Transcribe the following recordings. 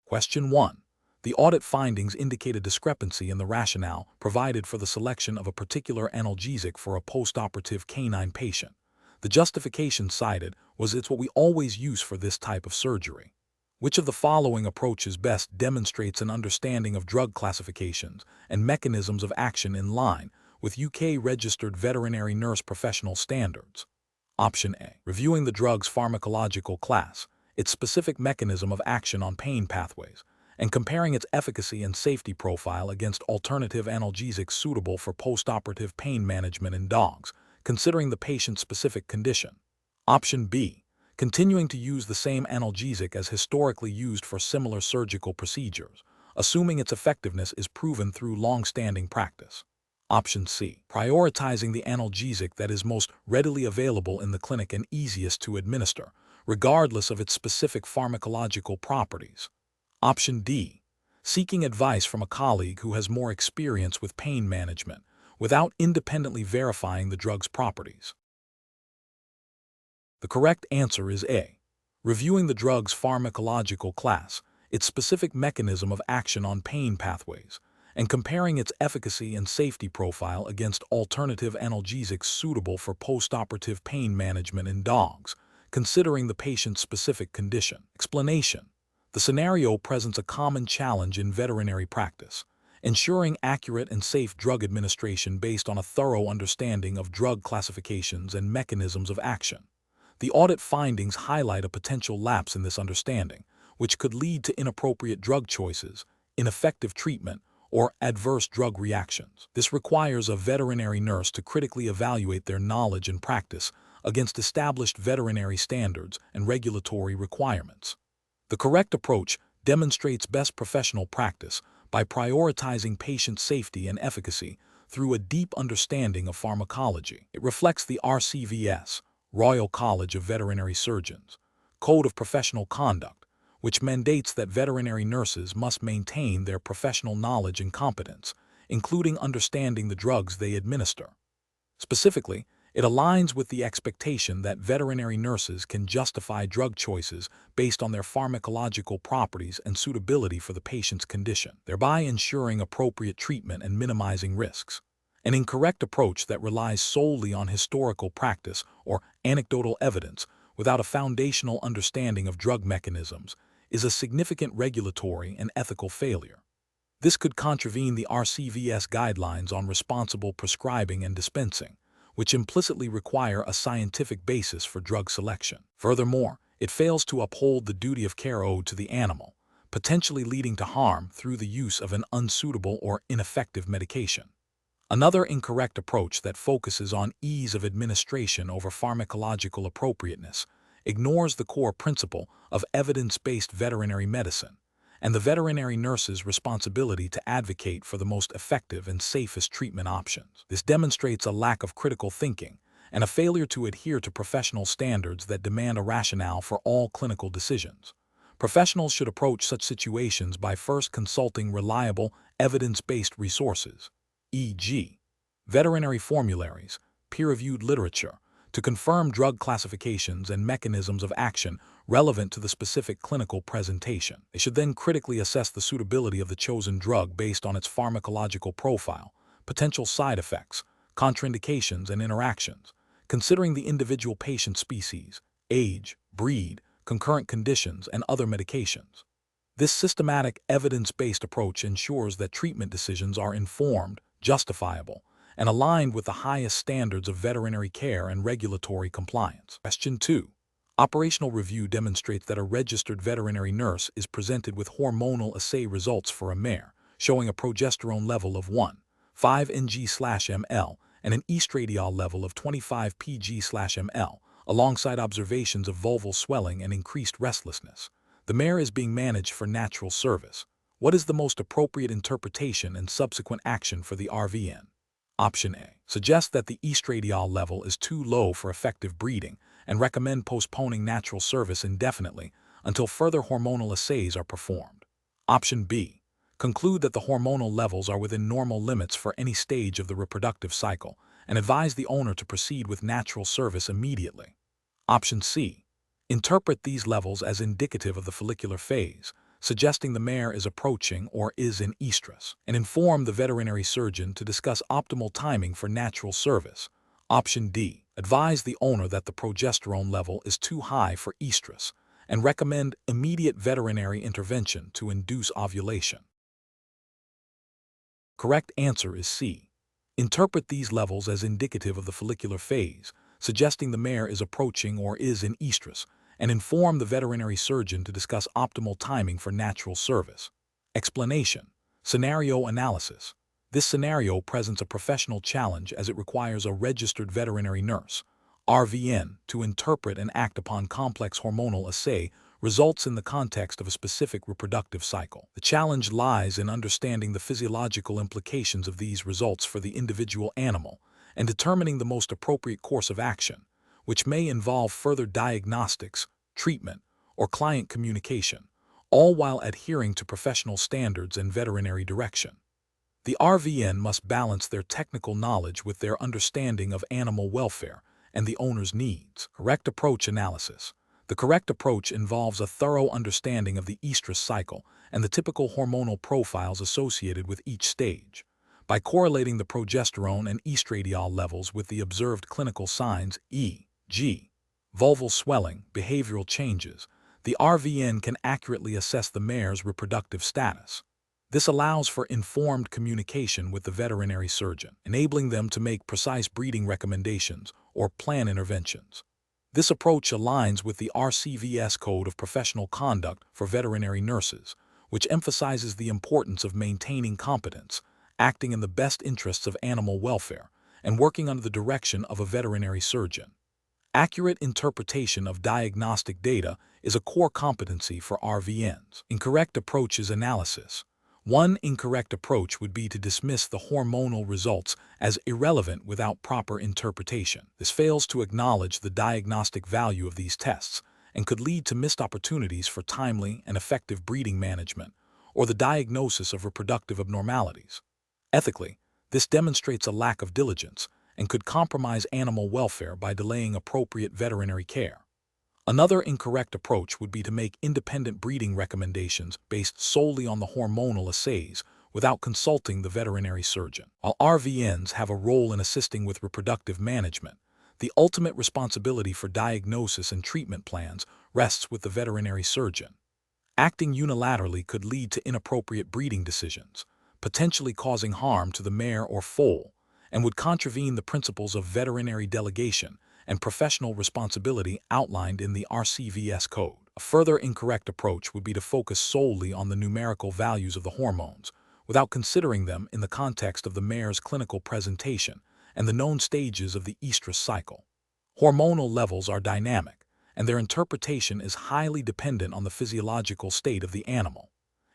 Question 1. The audit findings indicate a discrepancy in the rationale provided for the selection of a particular analgesic for a postoperative canine patient. The justification cited was it's what we always use for this type of surgery. Which of the following approaches best demonstrates an understanding of drug classifications and mechanisms of action in line with UK-registered veterinary nurse professional standards? Option A. Reviewing the drug's pharmacological class, its specific mechanism of action on pain pathways, and comparing its efficacy and safety profile against alternative analgesics suitable for postoperative pain management in dogs, considering the patient's specific condition. Option B. Continuing to use the same analgesic as historically used for similar surgical procedures, assuming its effectiveness is proven through long-standing practice. Option C. Prioritizing the analgesic that is most readily available in the clinic and easiest to administer, regardless of its specific pharmacological properties. Option D. Seeking advice from a colleague who has more experience with pain management, without independently verifying the drug's properties. The correct answer is A. Reviewing the drug's pharmacological class, its specific mechanism of action on pain pathways, and comparing its efficacy and safety profile against alternative analgesics suitable for postoperative pain management in dogs, considering the patient's specific condition. Explanation. The scenario presents a common challenge in veterinary practice, ensuring accurate and safe drug administration based on a thorough understanding of drug classifications and mechanisms of action. The audit findings highlight a potential lapse in this understanding, which could lead to inappropriate drug choices, ineffective treatment, or adverse drug reactions. This requires a veterinary nurse to critically evaluate their knowledge and practice against established veterinary standards and regulatory requirements. The correct approach demonstrates best professional practice by prioritizing patient safety and efficacy through a deep understanding of pharmacology. It reflects the RCVS, Royal College of Veterinary Surgeons, Code of Professional Conduct, which mandates that veterinary nurses must maintain their professional knowledge and competence, including understanding the drugs they administer. Specifically, it aligns with the expectation that veterinary nurses can justify drug choices based on their pharmacological properties and suitability for the patient's condition, thereby ensuring appropriate treatment and minimizing risks. An incorrect approach that relies solely on historical practice or anecdotal evidence without a foundational understanding of drug mechanisms is a significant regulatory and ethical failure. This could contravene the RCVS guidelines on responsible prescribing and dispensing, which implicitly require a scientific basis for drug selection. Furthermore, it fails to uphold the duty of care owed to the animal, potentially leading to harm through the use of an unsuitable or ineffective medication. Another incorrect approach that focuses on ease of administration over pharmacological appropriateness ignores the core principle of evidence-based veterinary medicine and the veterinary nurse's responsibility to advocate for the most effective and safest treatment options. This demonstrates a lack of critical thinking and a failure to adhere to professional standards that demand a rationale for all clinical decisions. Professionals should approach such situations by first consulting reliable, evidence-based resources, e.g., veterinary formularies, peer-reviewed literature, to confirm drug classifications and mechanisms of action relevant to the specific clinical presentation. They should then critically assess the suitability of the chosen drug based on its pharmacological profile, potential side effects, contraindications, and interactions, considering the individual patient species, age, breed, concurrent conditions, and other medications. This systematic, evidence-based approach ensures that treatment decisions are informed, justifiable, and aligned with the highest standards of veterinary care and regulatory compliance. Question 2. Operational review demonstrates that a registered veterinary nurse is presented with hormonal assay results for a mare, showing a progesterone level of 1.5 ng/ml and an estradiol level of 25 pg/ml, alongside observations of vulval swelling and increased restlessness. The mare is being managed for natural service. What is the most appropriate interpretation and subsequent action for the RVN? Option A. Suggest that the estradiol level is too low for effective breeding and recommend postponing natural service indefinitely until further hormonal assays are performed. Option B. Conclude that the hormonal levels are within normal limits for any stage of the reproductive cycle and advise the owner to proceed with natural service immediately. Option C. Interpret these levels as indicative of the follicular phase, suggesting the mare is approaching or is in estrus, and inform the veterinary surgeon to discuss optimal timing for natural service. Option D. Advise the owner that the progesterone level is too high for estrus and recommend immediate veterinary intervention to induce ovulation. Correct answer is C. Interpret these levels as indicative of the follicular phase, suggesting the mare is approaching or is in estrus, and inform the veterinary surgeon to discuss optimal timing for natural service. Explanation. Scenario analysis. This scenario presents a professional challenge as it requires a registered veterinary nurse, RVN, to interpret and act upon complex hormonal assay results in the context of a specific reproductive cycle. The challenge lies in understanding the physiological implications of these results for the individual animal and determining the most appropriate course of action, which may involve further diagnostics, treatment, or client communication, all while adhering to professional standards and veterinary direction. The RVN must balance their technical knowledge with their understanding of animal welfare and the owner's needs. Correct approach analysis. The correct approach involves a thorough understanding of the estrus cycle and the typical hormonal profiles associated with each stage. By correlating the progesterone and estradiol levels with the observed clinical signs, e.g., vulval swelling, behavioral changes, the RVN can accurately assess the mare's reproductive status. This allows for informed communication with the veterinary surgeon, enabling them to make precise breeding recommendations or plan interventions. This approach aligns with the RCVS Code of Professional Conduct for veterinary nurses, which emphasizes the importance of maintaining competence, acting in the best interests of animal welfare, and working under the direction of a veterinary surgeon. Accurate interpretation of diagnostic data is a core competency for RVNs. Incorrect approach is analysis. One incorrect approach would be to dismiss the hormonal results as irrelevant without proper interpretation. This fails to acknowledge the diagnostic value of these tests and could lead to missed opportunities for timely and effective breeding management or the diagnosis of reproductive abnormalities. Ethically, this demonstrates a lack of diligence and could compromise animal welfare by delaying appropriate veterinary care. Another incorrect approach would be to make independent breeding recommendations based solely on the hormonal assays without consulting the veterinary surgeon. While RVNs have a role in assisting with reproductive management, the ultimate responsibility for diagnosis and treatment plans rests with the veterinary surgeon. Acting unilaterally could lead to inappropriate breeding decisions, potentially causing harm to the mare or foal, and would contravene the principles of veterinary delegation and professional responsibility outlined in the RCVS Code. A further incorrect approach would be to focus solely on the numerical values of the hormones, without considering them in the context of the mare's clinical presentation and the known stages of the estrus cycle. Hormonal levels are dynamic, and their interpretation is highly dependent on the physiological state of the animal.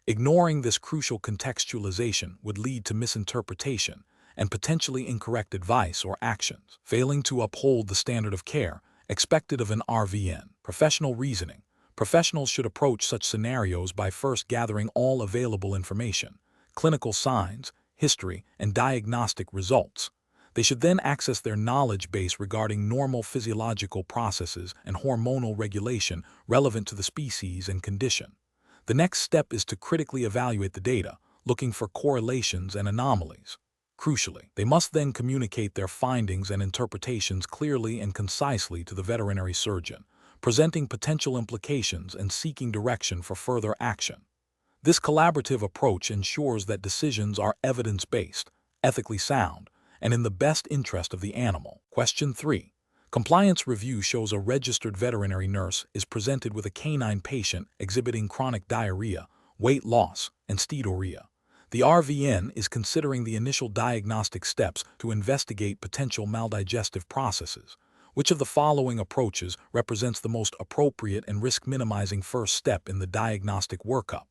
Ignoring this crucial contextualization would lead to misinterpretation and potentially incorrect advice or actions. Failing to uphold the standard of care expected of an RVN. Professional reasoning. Professionals should approach such scenarios by first gathering all available information, clinical signs, history, and diagnostic results. They should then access their knowledge base regarding normal physiological processes and hormonal regulation relevant to the species and condition. The next step is to critically evaluate the data, looking for correlations and anomalies. Crucially, they must then communicate their findings and interpretations clearly and concisely to the veterinary surgeon, presenting potential implications and seeking direction for further action. This collaborative approach ensures that decisions are evidence-based, ethically sound, and in the best interest of the animal. Question 3. Compliance review shows a registered veterinary nurse is presented with a canine patient exhibiting chronic diarrhea, weight loss, and steatorrhea. The RVN is considering the initial diagnostic steps to investigate potential maldigestive processes. Which of the following approaches represents the most appropriate and risk-minimizing first step in the diagnostic workup?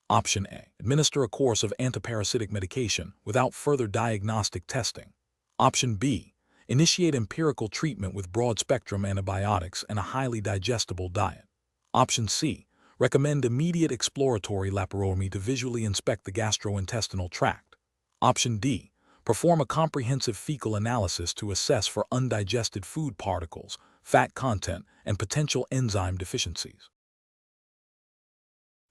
Option A. Administer a course of antiparasitic medication without further diagnostic testing. Option B. Initiate empirical treatment with broad-spectrum antibiotics and a highly digestible diet. Option C. Recommend immediate exploratory laparotomy to visually inspect the gastrointestinal tract. Option D. Perform a comprehensive fecal analysis to assess for undigested food particles, fat content, and potential enzyme deficiencies.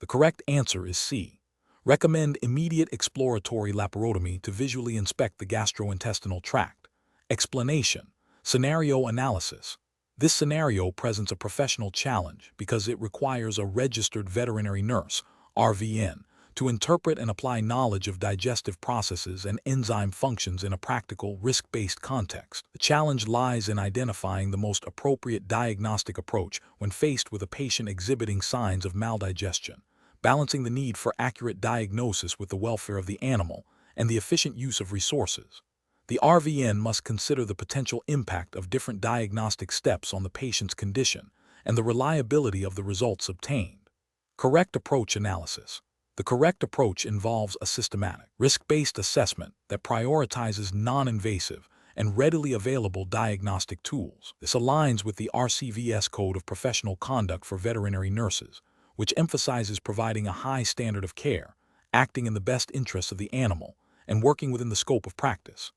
The correct answer is C. Recommend immediate exploratory laparotomy to visually inspect the gastrointestinal tract. Explanation: scenario analysis. This scenario presents a professional challenge because it requires a registered veterinary nurse, RVN, to interpret and apply knowledge of digestive processes and enzyme functions in a practical, risk-based context. The challenge lies in identifying the most appropriate diagnostic approach when faced with a patient exhibiting signs of maldigestion, balancing the need for accurate diagnosis with the welfare of the animal and the efficient use of resources. The RVN must consider the potential impact of different diagnostic steps on the patient's condition and the reliability of the results obtained. Correct approach analysis. The correct approach involves a systematic, risk-based assessment that prioritizes non-invasive and readily available diagnostic tools. This aligns with the RCVS Code of Professional Conduct for Veterinary Nurses, which emphasizes providing a high standard of care, acting in the best interests of the animal, and working within the scope of practice.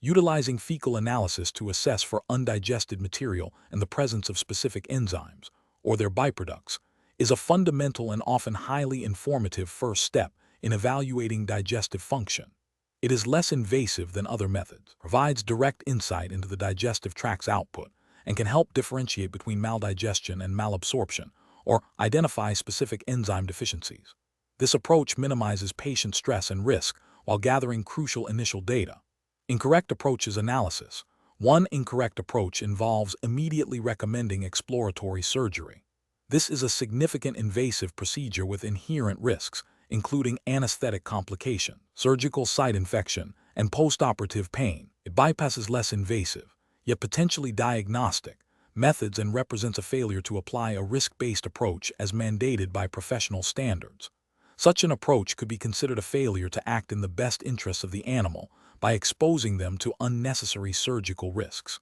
Utilizing fecal analysis to assess for undigested material and the presence of specific enzymes, or their byproducts, is a fundamental and often highly informative first step in evaluating digestive function. It is less invasive than other methods, provides direct insight into the digestive tract's output, and can help differentiate between maldigestion and malabsorption, or identify specific enzyme deficiencies. This approach minimizes patient stress and risk while gathering crucial initial data. Incorrect approaches analysis. One incorrect approach involves immediately recommending exploratory surgery. This is a significant invasive procedure with inherent risks, including anesthetic complication, surgical site infection, and postoperative pain. It bypasses less invasive, yet potentially diagnostic, methods and represents a failure to apply a risk-based approach as mandated by professional standards. Such an approach could be considered a failure to act in the best interests of the animal by exposing them to unnecessary surgical risks.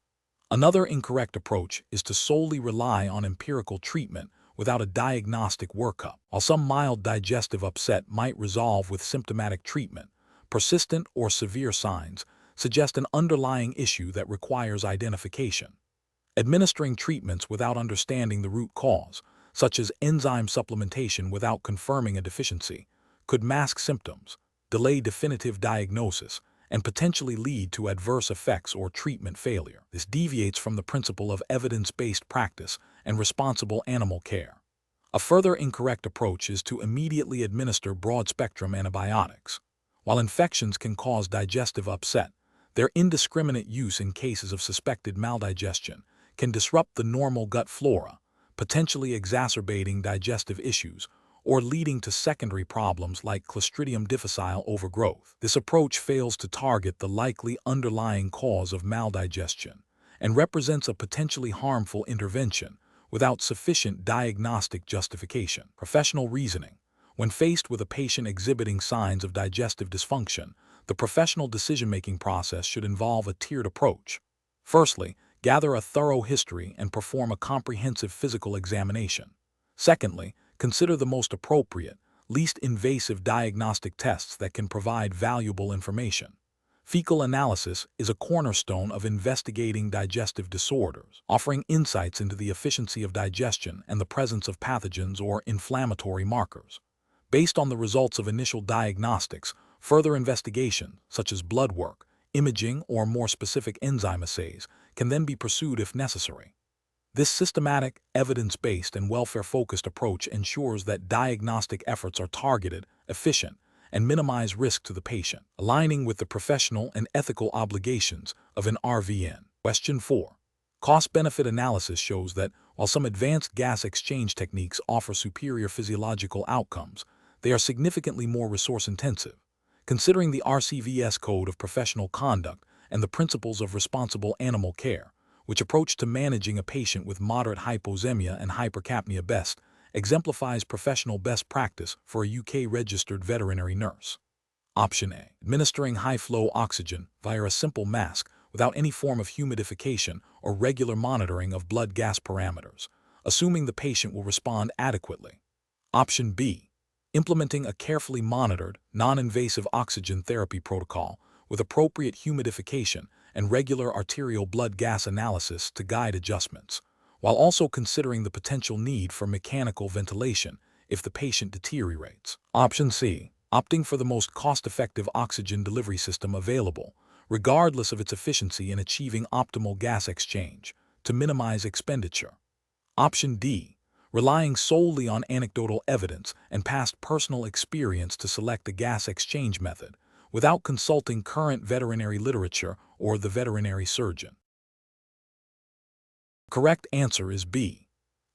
Another incorrect approach is to solely rely on empirical treatment without a diagnostic workup. While some mild digestive upset might resolve with symptomatic treatment, persistent or severe signs suggest an underlying issue that requires identification. Administering treatments without understanding the root cause, such as enzyme supplementation without confirming a deficiency, could mask symptoms, delay definitive diagnosis, and potentially lead to adverse effects or treatment failure. This deviates from the principle of evidence-based practice and responsible animal care. A further incorrect approach is to immediately administer broad-spectrum antibiotics. While infections can cause digestive upset, their indiscriminate use in cases of suspected maldigestion can disrupt the normal gut flora, potentially exacerbating digestive issues or leading to secondary problems like Clostridium difficile overgrowth. This approach fails to target the likely underlying cause of maldigestion and represents a potentially harmful intervention without sufficient diagnostic justification. Professional reasoning. When faced with a patient exhibiting signs of digestive dysfunction, the professional decision-making process should involve a tiered approach. Firstly, gather a thorough history and perform a comprehensive physical examination. Secondly, consider the most appropriate, least invasive diagnostic tests that can provide valuable information. Fecal analysis is a cornerstone of investigating digestive disorders, offering insights into the efficiency of digestion and the presence of pathogens or inflammatory markers. Based on the results of initial diagnostics, further investigation, such as blood work, imaging, or more specific enzyme assays, can then be pursued if necessary. This systematic, evidence-based, and welfare-focused approach ensures that diagnostic efforts are targeted, efficient, and minimize risk to the patient, aligning with the professional and ethical obligations of an RVN. Question 4. Cost-benefit analysis shows that while some advanced gas exchange techniques offer superior physiological outcomes, they are significantly more resource-intensive. Considering the RCVS Code of Professional Conduct and the principles of responsible animal care, which approach to managing a patient with moderate hypoxemia and hypercapnia best exemplifies professional best practice for a UK-registered veterinary nurse. Option A. Administering high-flow oxygen via a simple mask without any form of humidification or regular monitoring of blood gas parameters, assuming the patient will respond adequately. Option B. Implementing a carefully monitored, non-invasive oxygen therapy protocol with appropriate humidification and regular arterial blood gas analysis to guide adjustments, while also considering the potential need for mechanical ventilation if the patient deteriorates. Option C, opting for the most cost-effective oxygen delivery system available, regardless of its efficiency in achieving optimal gas exchange, to minimize expenditure. Option D, relying solely on anecdotal evidence and past personal experience to select a gas exchange method, without consulting current veterinary literature or the veterinary surgeon. Correct answer is B,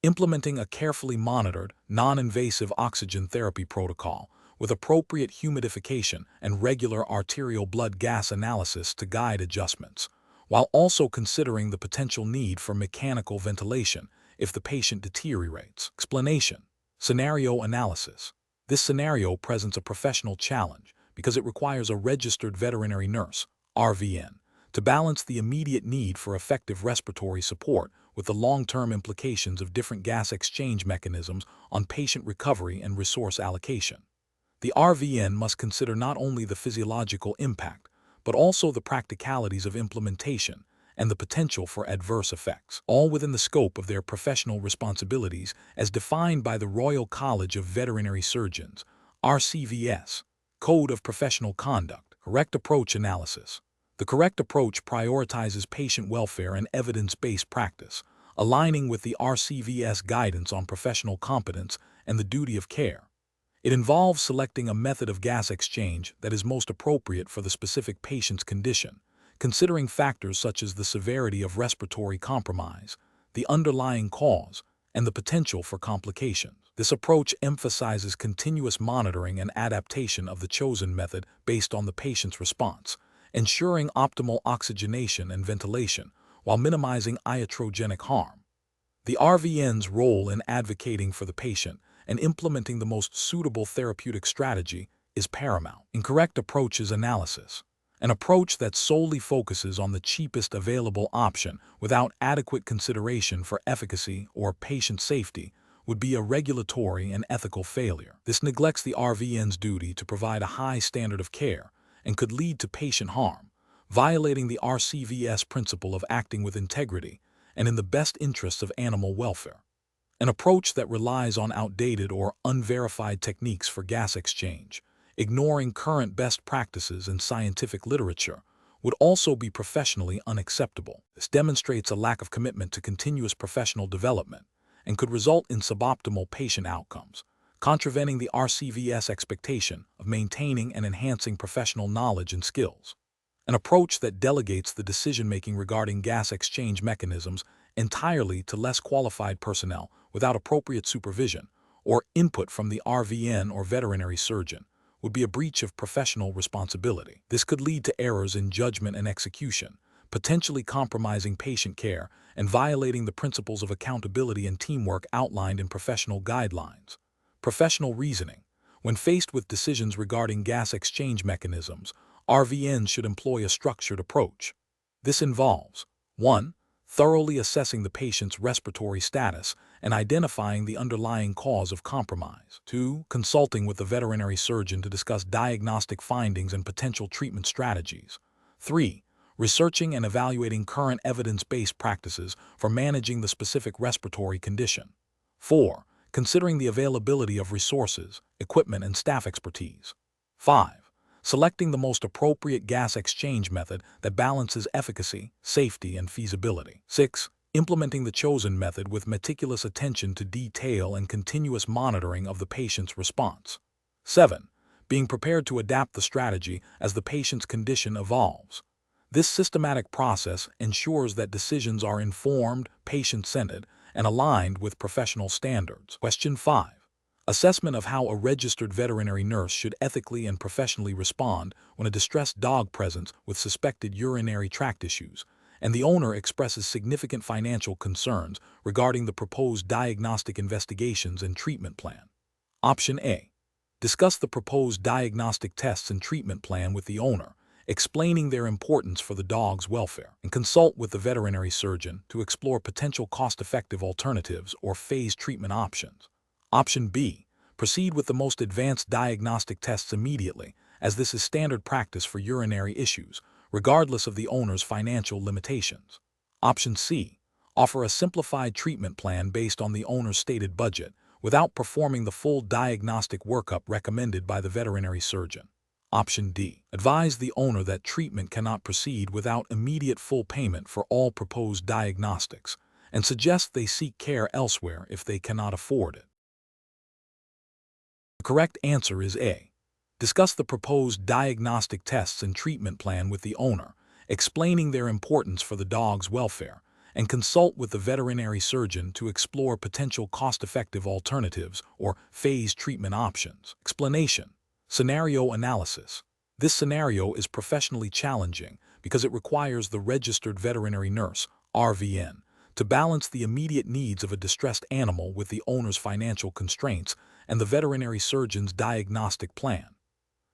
implementing a carefully monitored, non-invasive oxygen therapy protocol with appropriate humidification and regular arterial blood gas analysis to guide adjustments, while also considering the potential need for mechanical ventilation if the patient deteriorates. Explanation: scenario analysis. This scenario presents a professional challenge because it requires a registered veterinary nurse, RVN, to balance the immediate need for effective respiratory support with the long-term implications of different gas exchange mechanisms on patient recovery and resource allocation. The RVN must consider not only the physiological impact, but also the practicalities of implementation and the potential for adverse effects, all within the scope of their professional responsibilities as defined by the Royal College of Veterinary Surgeons, RCVS, Code of Professional Conduct. Correct approach analysis. The correct approach prioritizes patient welfare and evidence-based practice, aligning with the RCVS guidance on professional competence and the duty of care. It involves selecting a method of gas exchange that is most appropriate for the specific patient's condition, considering factors such as the severity of respiratory compromise, the underlying cause, and the potential for complications. This approach emphasizes continuous monitoring and adaptation of the chosen method based on the patient's response, ensuring optimal oxygenation and ventilation while minimizing iatrogenic harm. The RVN's role in advocating for the patient and implementing the most suitable therapeutic strategy is paramount. Incorrect approach is analysis. An approach that solely focuses on the cheapest available option without adequate consideration for efficacy or patient safety would be a regulatory and ethical failure. This neglects the RVN's duty to provide a high standard of care and could lead to patient harm, violating the RCVS principle of acting with integrity and in the best interests of animal welfare. An approach that relies on outdated or unverified techniques for gas exchange, ignoring current best practices and scientific literature, would also be professionally unacceptable. This demonstrates a lack of commitment to continuous professional development and could result in suboptimal patient outcomes, contravening the RCVS expectation of maintaining and enhancing professional knowledge and skills. An approach that delegates the decision-making regarding gas exchange mechanisms entirely to less qualified personnel without appropriate supervision or input from the RVN or veterinary surgeon would be a breach of professional responsibility. This could lead to errors in judgment and execution, potentially compromising patient care and violating the principles of accountability and teamwork outlined in professional guidelines. Professional reasoning. When faced with decisions regarding gas exchange mechanisms, RVNs should employ a structured approach. This involves 1. Thoroughly assessing the patient's respiratory status and identifying the underlying cause of compromise. 2. Consulting with the veterinary surgeon to discuss diagnostic findings and potential treatment strategies. 3. Researching and evaluating current evidence-based practices for managing the specific respiratory condition. 4. Considering the availability of resources, equipment, and staff expertise. 5. Selecting the most appropriate gas exchange method that balances efficacy, safety, and feasibility. 6. Implementing the chosen method with meticulous attention to detail and continuous monitoring of the patient's response. 7. Being prepared to adapt the strategy as the patient's condition evolves. This systematic process ensures that decisions are informed, patient-centered, and aligned with professional standards. Question 5. Assessment of how a registered veterinary nurse should ethically and professionally respond when a distressed dog presents with suspected urinary tract issues, and the owner expresses significant financial concerns regarding the proposed diagnostic investigations and treatment plan. Option A. Discuss the proposed diagnostic tests and treatment plan with the owner, explaining their importance for the dog's welfare, and consult with the veterinary surgeon to explore potential cost-effective alternatives or phased treatment options. Option B. Proceed with the most advanced diagnostic tests immediately, as this is standard practice for urinary issues, regardless of the owner's financial limitations. Option C. Offer a simplified treatment plan based on the owner's stated budget, without performing the full diagnostic workup recommended by the veterinary surgeon. Option D. Advise the owner that treatment cannot proceed without immediate full payment for all proposed diagnostics, and suggest they seek care elsewhere if they cannot afford it. The correct answer is A. Discuss the proposed diagnostic tests and treatment plan with the owner, explaining their importance for the dog's welfare, and consult with the veterinary surgeon to explore potential cost-effective alternatives or phased treatment options. Explanation. Scenario analysis. This scenario is professionally challenging because it requires the registered veterinary nurse, RVN, to balance the immediate needs of a distressed animal with the owner's financial constraints and the veterinary surgeon's diagnostic plan.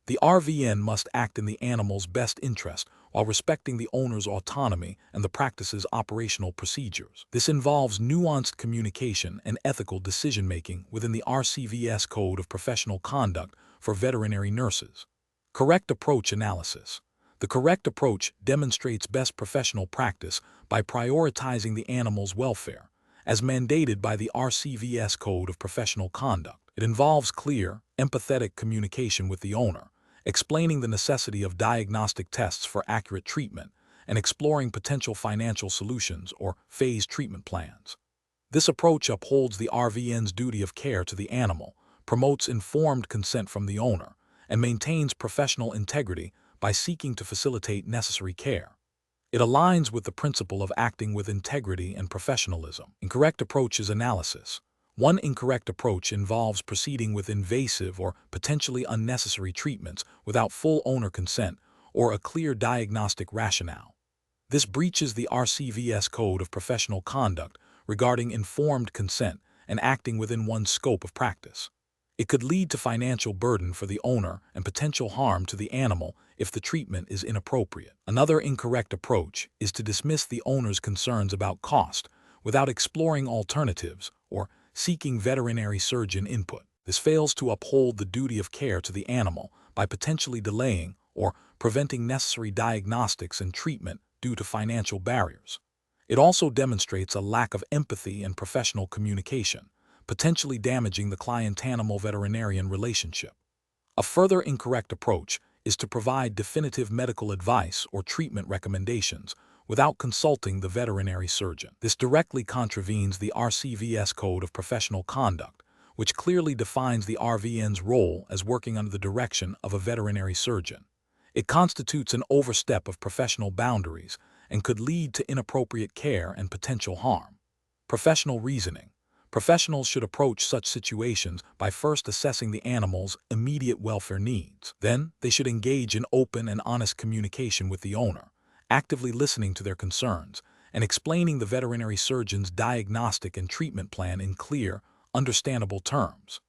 The RVN must act in the animal's best interest while respecting the owner's autonomy and the practice's operational procedures. This involves nuanced communication and ethical decision-making within the RCVS Code of Professional Conduct for veterinary nurses. Correct approach analysis. The correct approach demonstrates best professional practice by prioritizing the animal's welfare, as mandated by the RCVS Code of Professional Conduct. It involves clear, empathetic communication with the owner, explaining the necessity of diagnostic tests for accurate treatment, and exploring potential financial solutions or phased treatment plans. This approach upholds the RVN's duty of care to the animal, promotes informed consent from the owner, and maintains professional integrity by seeking to facilitate necessary care. It aligns with the principle of acting with integrity and professionalism. Incorrect approach is analysis. One incorrect approach involves proceeding with invasive or potentially unnecessary treatments without full owner consent or a clear diagnostic rationale. This breaches the RCVS Code of Professional Conduct regarding informed consent and acting within one's scope of practice. It could lead to financial burden for the owner and potential harm to the animal if the treatment is inappropriate. Another incorrect approach is to dismiss the owner's concerns about cost without exploring alternatives or seeking veterinary surgeon input. This fails to uphold the duty of care to the animal by potentially delaying or preventing necessary diagnostics and treatment due to financial barriers. It also demonstrates a lack of empathy and professional communication, potentially damaging the client-animal veterinarian relationship. A further incorrect approach is to provide definitive medical advice or treatment recommendations without consulting the veterinary surgeon. This directly contravenes the RCVS Code of Professional Conduct, which clearly defines the RVN's role as working under the direction of a veterinary surgeon. It constitutes an overstep of professional boundaries and could lead to inappropriate care and potential harm. Professional reasoning. Professionals should approach such situations by first assessing the animal's immediate welfare needs. Then, they should engage in open and honest communication with the owner, actively listening to their concerns, and explaining the veterinary surgeon's diagnostic and treatment plan in clear, understandable terms.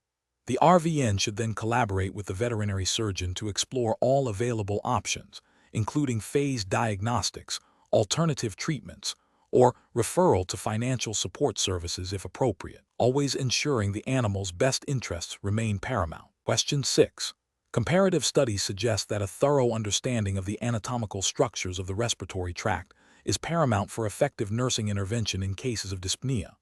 The RVN should then collaborate with the veterinary surgeon to explore all available options, including phased diagnostics, alternative treatments, or referral to financial support services if appropriate, always ensuring the animal's best interests remain paramount. Question 6. Comparative studies suggest that a thorough understanding of the anatomical structures of the respiratory tract is paramount for effective nursing intervention in cases of dyspnea.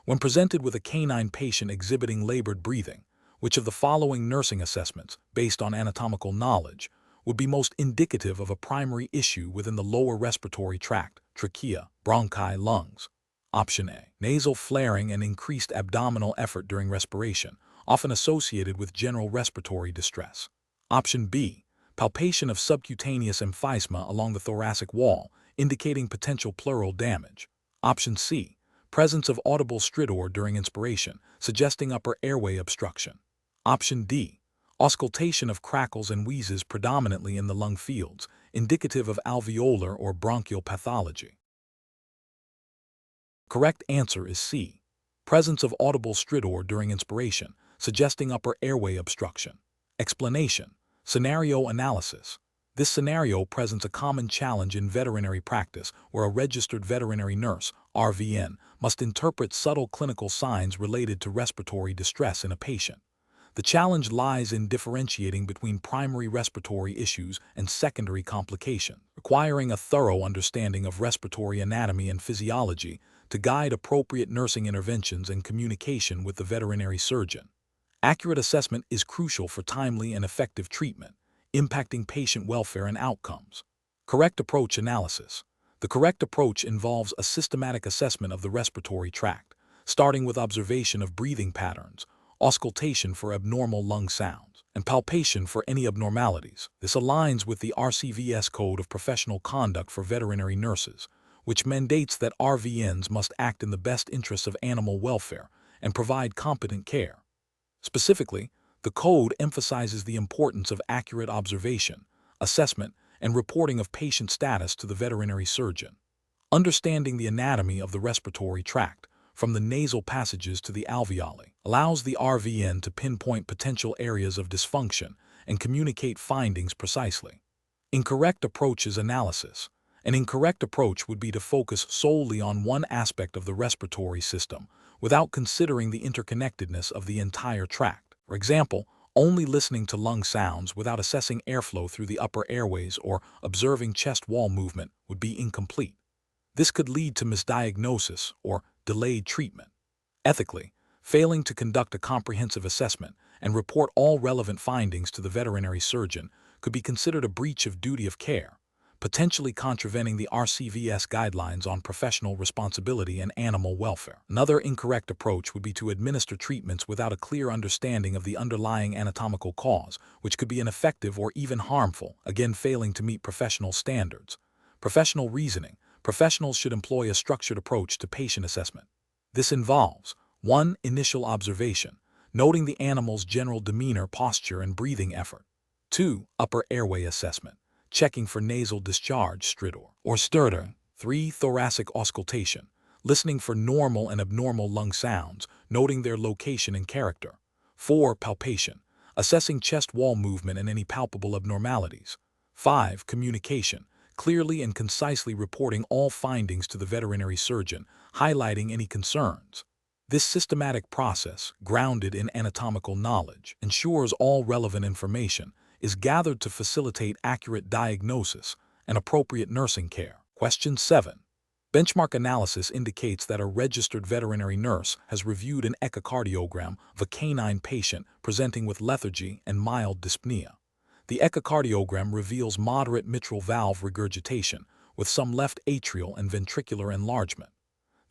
When presented with a canine patient exhibiting labored breathing, which of the following nursing assessments, based on anatomical knowledge, would be most indicative of a primary issue within the lower respiratory tract, trachea, bronchi, lungs? Option A. Nasal flaring and increased abdominal effort during respiration, often associated with general respiratory distress. Option B. Palpation of subcutaneous emphysema along the thoracic wall, indicating potential pleural damage. Option C. Presence of audible stridor during inspiration, suggesting upper airway obstruction. Option D. Auscultation of crackles and wheezes predominantly in the lung fields, indicative of alveolar or bronchial pathology. Correct answer is C. Presence of audible stridor during inspiration, suggesting upper airway obstruction. Explanation. Scenario analysis. This scenario presents a common challenge in veterinary practice where a registered veterinary nurse, RVN, must interpret subtle clinical signs related to respiratory distress in a patient. The challenge lies in differentiating between primary respiratory issues and secondary complications. requiring a thorough understanding of respiratory anatomy and physiology to guide appropriate nursing interventions and communication with the veterinary surgeon. Accurate assessment is crucial for timely and effective treatment, impacting patient welfare and outcomes. Correct approach analysis. The correct approach involves a systematic assessment of the respiratory tract, starting with observation of breathing patterns, auscultation for abnormal lung sounds, and palpation for any abnormalities. This aligns with the RCVS Code of Professional Conduct for Veterinary Nurses, which mandates that RVNs must act in the best interests of animal welfare and provide competent care. Specifically, the code emphasizes the importance of accurate observation, assessment, and reporting of patient status to the veterinary surgeon. Understanding the anatomy of the respiratory tract, from the nasal passages to the alveoli, allows the RVN to pinpoint potential areas of dysfunction and communicate findings precisely. Incorrect approach is analysis. An incorrect approach would be to focus solely on one aspect of the respiratory system without considering the interconnectedness of the entire tract. For example, only listening to lung sounds without assessing airflow through the upper airways or observing chest wall movement would be incomplete. This could lead to misdiagnosis or delayed treatment. Ethically, failing to conduct a comprehensive assessment and report all relevant findings to the veterinary surgeon could be considered a breach of duty of care, potentially contravening the RCVS guidelines on professional responsibility and animal welfare. Another incorrect approach would be to administer treatments without a clear understanding of the underlying anatomical cause, which could be ineffective or even harmful, again failing to meet professional standards. Professional reasoning. Professionals should employ a structured approach to patient assessment. This involves 1. Initial observation, noting the animal's general demeanor, posture, and breathing effort. 2. Upper airway assessment, checking for nasal discharge, stridor, or stridor. 3. Thoracic auscultation, listening for normal and abnormal lung sounds, noting their location and character. 4. Palpation, assessing chest wall movement and any palpable abnormalities. 5. Communication, clearly and concisely reporting all findings to the veterinary surgeon, highlighting any concerns. This systematic process, grounded in anatomical knowledge, ensures all relevant information is gathered to facilitate accurate diagnosis and appropriate nursing care. Question 7. Benchmark analysis indicates that a registered veterinary nurse has reviewed an echocardiogram of a canine patient presenting with lethargy and mild dyspnea. The echocardiogram reveals moderate mitral valve regurgitation with some left atrial and ventricular enlargement.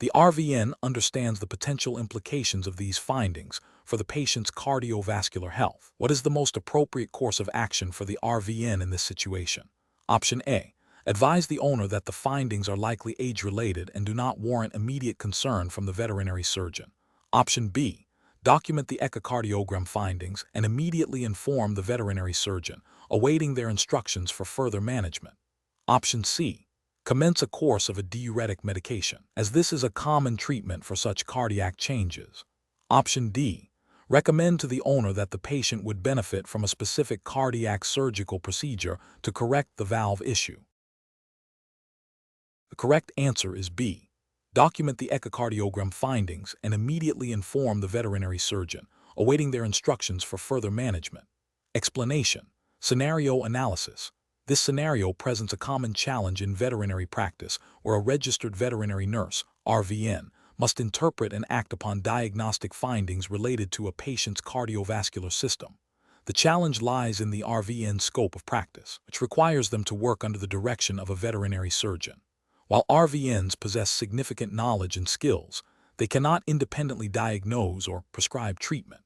The RVN understands the potential implications of these findings for the patient's cardiovascular health. What is the most appropriate course of action for the RVN in this situation? Option A. Advise the owner that the findings are likely age-related and do not warrant immediate concern from the veterinary surgeon. Option B. Document the echocardiogram findings and immediately inform the veterinary surgeon, awaiting their instructions for further management. Option C. Commence a course of a diuretic medication, as this is a common treatment for such cardiac changes. Option D. Recommend to the owner that the patient would benefit from a specific cardiac surgical procedure to correct the valve issue. The correct answer is B. Document the echocardiogram findings and immediately inform the veterinary surgeon, awaiting their instructions for further management. Explanation. Scenario analysis. This scenario presents a common challenge in veterinary practice where a registered veterinary nurse, RVN, must interpret and act upon diagnostic findings related to a patient's cardiovascular system. The challenge lies in the RVN's scope of practice, which requires them to work under the direction of a veterinary surgeon. While RVNs possess significant knowledge and skills, they cannot independently diagnose or prescribe treatment.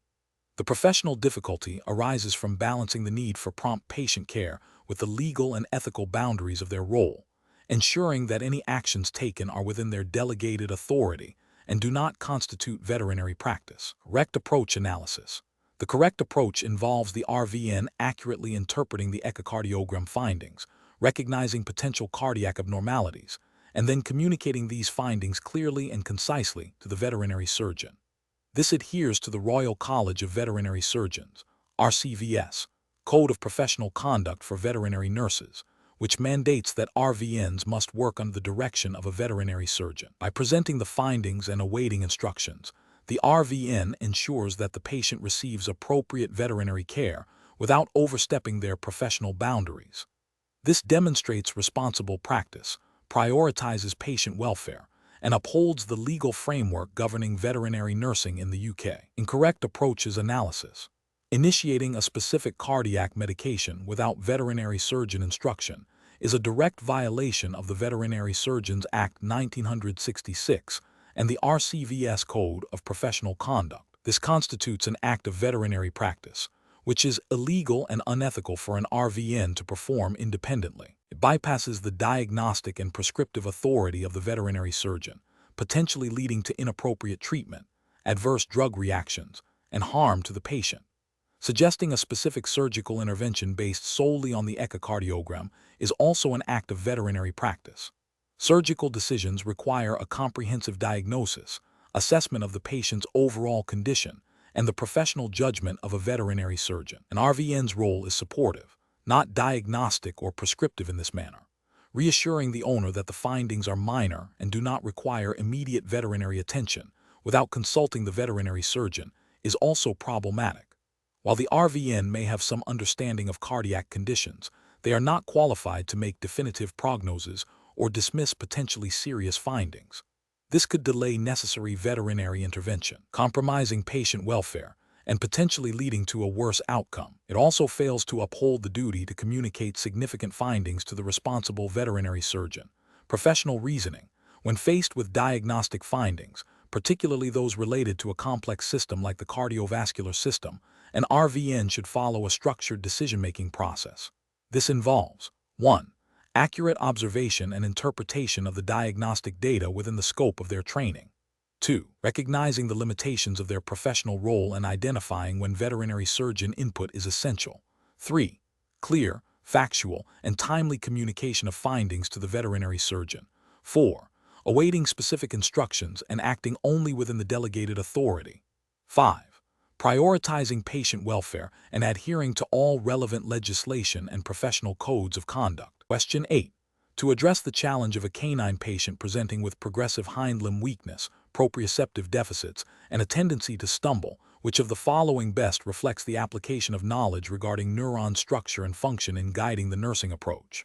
The professional difficulty arises from balancing the need for prompt patient care with the legal and ethical boundaries of their role, ensuring that any actions taken are within their delegated authority and do not constitute veterinary practice. Correct approach analysis. The correct approach involves the RVN accurately interpreting the echocardiogram findings, recognizing potential cardiac abnormalities, and then communicating these findings clearly and concisely to the veterinary surgeon. This adheres to the Royal College of Veterinary Surgeons, RCVS, Code of Professional Conduct for Veterinary Nurses, which mandates that RVNs must work under the direction of a veterinary surgeon. By presenting the findings and awaiting instructions, the RVN ensures that the patient receives appropriate veterinary care without overstepping their professional boundaries. This demonstrates responsible practice, prioritizes patient welfare, and upholds the legal framework governing veterinary nursing in the UK. Incorrect approach is analysis. Initiating a specific cardiac medication without veterinary surgeon instruction is a direct violation of the Veterinary Surgeons Act 1966 and the RCVS Code of Professional Conduct. This constitutes an act of veterinary practice, which is illegal and unethical for an RVN to perform independently. It bypasses the diagnostic and prescriptive authority of the veterinary surgeon, potentially leading to inappropriate treatment, adverse drug reactions, and harm to the patient. Suggesting a specific surgical intervention based solely on the echocardiogram is also an act of veterinary practice. Surgical decisions require a comprehensive diagnosis, assessment of the patient's overall condition, and the professional judgment of a veterinary surgeon. An RVN's role is supportive, not diagnostic or prescriptive in this manner. Reassuring the owner that the findings are minor and do not require immediate veterinary attention without consulting the veterinary surgeon is also problematic. While the RVN may have some understanding of cardiac conditions, they are not qualified to make definitive prognoses or dismiss potentially serious findings. This could delay necessary veterinary intervention, compromising patient welfare, and potentially leading to a worse outcome. It also fails to uphold the duty to communicate significant findings to the responsible veterinary surgeon. Professional reasoning. When faced with diagnostic findings, particularly those related to a complex system like the cardiovascular system, an RVN should follow a structured decision-making process. This involves 1. Accurate observation and interpretation of the diagnostic data within the scope of their training. 2. Recognizing the limitations of their professional role and identifying when veterinary surgeon input is essential. 3. Clear, factual, and timely communication of findings to the veterinary surgeon. 4. Awaiting specific instructions and acting only within the delegated authority. 5. Prioritizing patient welfare and adhering to all relevant legislation and professional codes of conduct. Question 8. To address the challenge of a canine patient presenting with progressive hind limb weakness, proprioceptive deficits, and a tendency to stumble, which of the following best reflects the application of knowledge regarding neuron structure and function in guiding the nursing approach?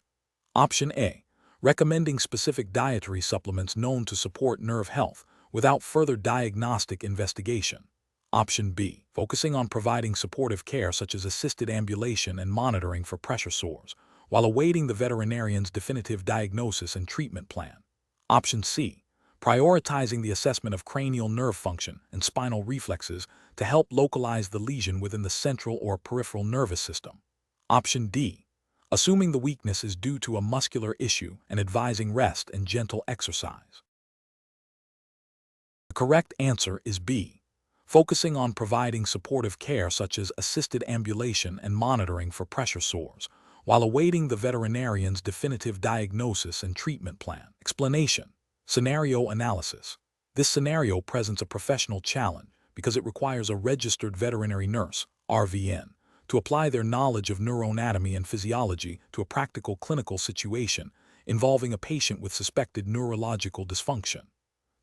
Option A. Recommending specific dietary supplements known to support nerve health without further diagnostic investigation. Option B. Focusing on providing supportive care such as assisted ambulation and monitoring for pressure sores, while awaiting the veterinarian's definitive diagnosis and treatment plan. Option C. Prioritizing the assessment of cranial nerve function and spinal reflexes to help localize the lesion within the central or peripheral nervous system. Option D. Assuming the weakness is due to a muscular issue and advising rest and gentle exercise. The correct answer is B. Focusing on providing supportive care such as assisted ambulation and monitoring for pressure sores, while awaiting the veterinarian's definitive diagnosis and treatment plan. Explanation. Scenario analysis. This scenario presents a professional challenge because it requires a registered veterinary nurse, RVN, to apply their knowledge of neuroanatomy and physiology to a practical clinical situation involving a patient with suspected neurological dysfunction.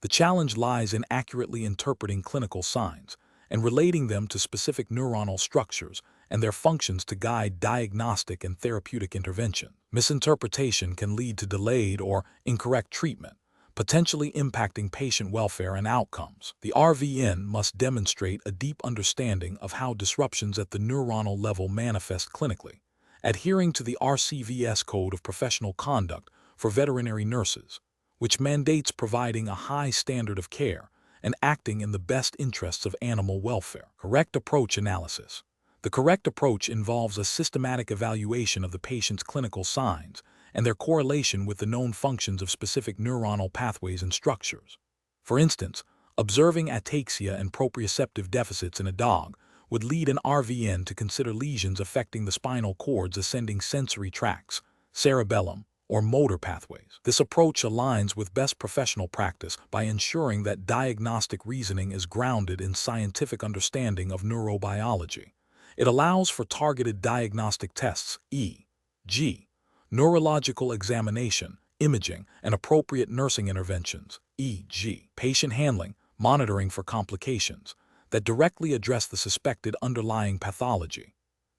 The challenge lies in accurately interpreting clinical signs and relating them to specific neuronal structures and their functions to guide diagnostic and therapeutic intervention. Misinterpretation can lead to delayed or incorrect treatment, potentially impacting patient welfare and outcomes. The RVN must demonstrate a deep understanding of how disruptions at the neuronal level manifest clinically, adhering to the RCVS Code of Professional Conduct for veterinary nurses, which mandates providing a high standard of care and acting in the best interests of animal welfare. Correct approach analysis. The correct approach involves a systematic evaluation of the patient's clinical signs and their correlation with the known functions of specific neuronal pathways and structures. For instance, observing ataxia and proprioceptive deficits in a dog would lead an RVN to consider lesions affecting the spinal cord's ascending sensory tracts, cerebellum, or motor pathways. This approach aligns with best professional practice by ensuring that diagnostic reasoning is grounded in scientific understanding of neurobiology. It allows for targeted diagnostic tests, e.g., neurological examination, imaging, and appropriate nursing interventions, e.g., patient handling, monitoring for complications, that directly address the suspected underlying pathology.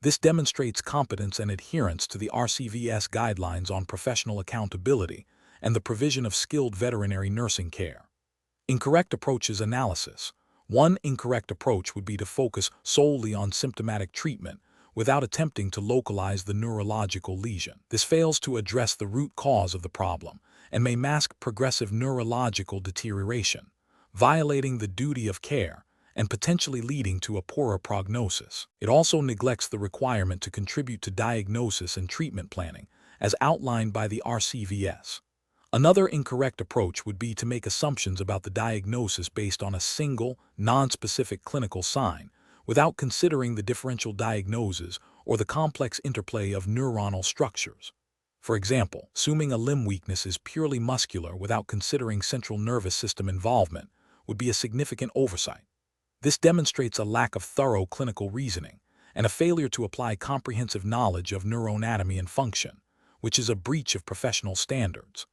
This demonstrates competence and adherence to the RCVS guidelines on professional accountability and the provision of skilled veterinary nursing care. Incorrect approaches analysis. One incorrect approach would be to focus solely on symptomatic treatment without attempting to localize the neurological lesion. This fails to address the root cause of the problem and may mask progressive neurological deterioration, violating the duty of care and potentially leading to a poorer prognosis. It also neglects the requirement to contribute to diagnosis and treatment planning, as outlined by the RCVS. Another incorrect approach would be to make assumptions about the diagnosis based on a single, nonspecific clinical sign, without considering the differential diagnoses or the complex interplay of neuronal structures. For example, assuming a limb weakness is purely muscular without considering central nervous system involvement would be a significant oversight. This demonstrates a lack of thorough clinical reasoning and a failure to apply comprehensive knowledge of neuroanatomy and function, which is a breach of professional standards.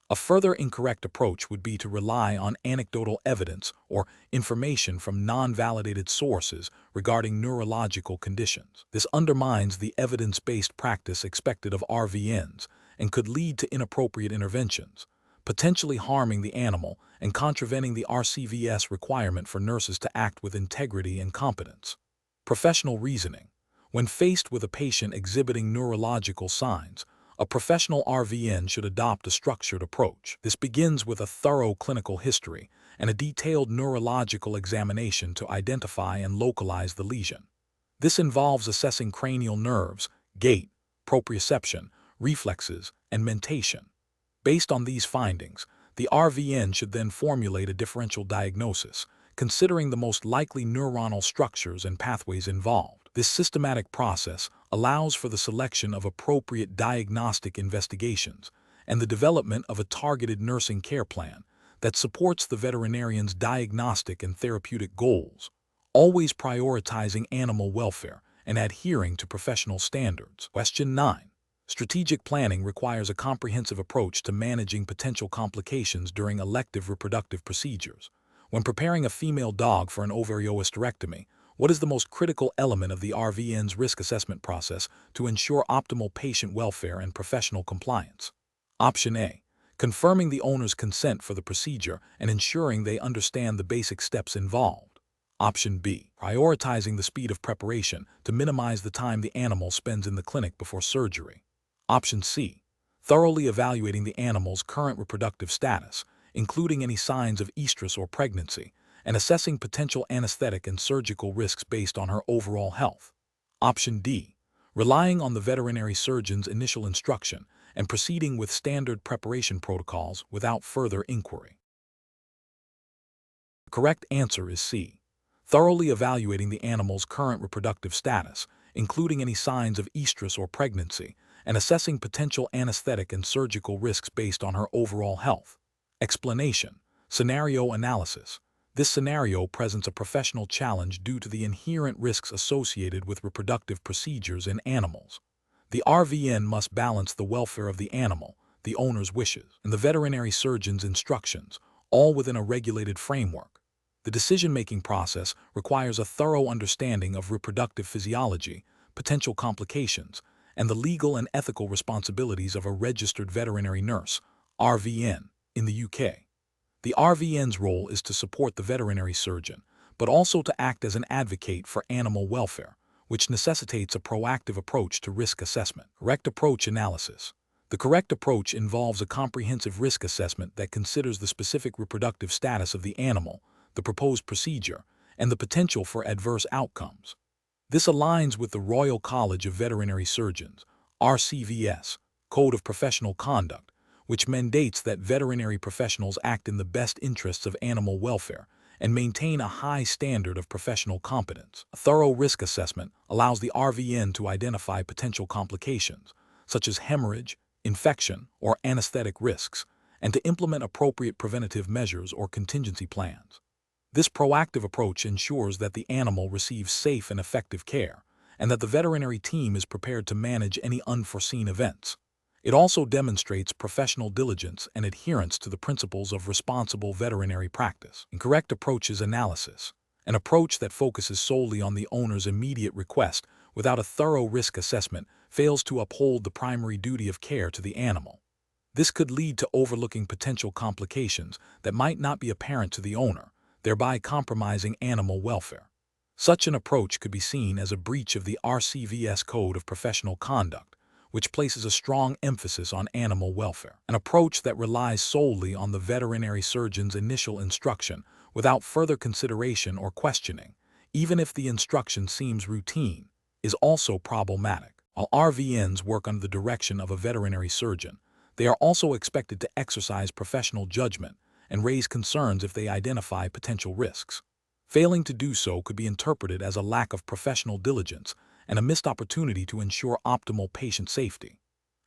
A further incorrect approach would be to rely on anecdotal evidence or information from non-validated sources regarding neurological conditions. This undermines the evidence-based practice expected of RVNs and could lead to inappropriate interventions, potentially harming the animal and contravening the RCVS requirement for nurses to act with integrity and competence. Professional reasoning. When faced with a patient exhibiting neurological signs, a professional RVN should adopt a structured approach. This begins with a thorough clinical history and a detailed neurological examination to identify and localize the lesion. This involves assessing cranial nerves, gait, proprioception, reflexes, and mentation. Based on these findings, the RVN should then formulate a differential diagnosis, considering the most likely neuronal structures and pathways involved. This systematic process allows for the selection of appropriate diagnostic investigations and the development of a targeted nursing care plan that supports the veterinarian's diagnostic and therapeutic goals, always prioritizing animal welfare and adhering to professional standards. Question 9. Strategic planning requires a comprehensive approach to managing potential complications during elective reproductive procedures. When preparing a female dog for an ovariohysterectomy, what is the most critical element of the RVN's risk assessment process to ensure optimal patient welfare and professional compliance? Option A. Confirming the owner's consent for the procedure and ensuring they understand the basic steps involved. Option B. Prioritizing the speed of preparation to minimize the time the animal spends in the clinic before surgery. Option C. Thoroughly evaluating the animal's current reproductive status, including any signs of estrus or pregnancy, and assessing potential anesthetic and surgical risks based on her overall health. Option D. Relying on the veterinary surgeon's initial instruction and proceeding with standard preparation protocols without further inquiry. The correct answer is C. Thoroughly evaluating the animal's current reproductive status, including any signs of estrus or pregnancy, and assessing potential anesthetic and surgical risks based on her overall health. Explanation. Scenario analysis. This scenario presents a professional challenge due to the inherent risks associated with reproductive procedures in animals. The RVN must balance the welfare of the animal, the owner's wishes, and the veterinary surgeon's instructions, all within a regulated framework. The decision-making process requires a thorough understanding of reproductive physiology, potential complications, and the legal and ethical responsibilities of a registered veterinary nurse, RVN, in the UK. The RVN's role is to support the veterinary surgeon, but also to act as an advocate for animal welfare, which necessitates a proactive approach to risk assessment. Correct approach analysis. The correct approach involves a comprehensive risk assessment that considers the specific reproductive status of the animal, the proposed procedure, and the potential for adverse outcomes. This aligns with the Royal College of Veterinary Surgeons, RCVS, Code of Professional Conduct, which mandates that veterinary professionals act in the best interests of animal welfare and maintain a high standard of professional competence. A thorough risk assessment allows the RVN to identify potential complications, such as hemorrhage, infection, or anesthetic risks, and to implement appropriate preventative measures or contingency plans. This proactive approach ensures that the animal receives safe and effective care, and that the veterinary team is prepared to manage any unforeseen events. It also demonstrates professional diligence and adherence to the principles of responsible veterinary practice. Incorrect approaches analysis. An approach that focuses solely on the owner's immediate request without a thorough risk assessment fails to uphold the primary duty of care to the animal. This could lead to overlooking potential complications that might not be apparent to the owner, thereby compromising animal welfare. Such an approach could be seen as a breach of the RCVS Code of Professional Conduct, which places a strong emphasis on animal welfare. An approach that relies solely on the veterinary surgeon's initial instruction without further consideration or questioning, even if the instruction seems routine, is also problematic. While RVNs work under the direction of a veterinary surgeon, they are also expected to exercise professional judgment and raise concerns if they identify potential risks. Failing to do so could be interpreted as a lack of professional diligence and a missed opportunity to ensure optimal patient safety.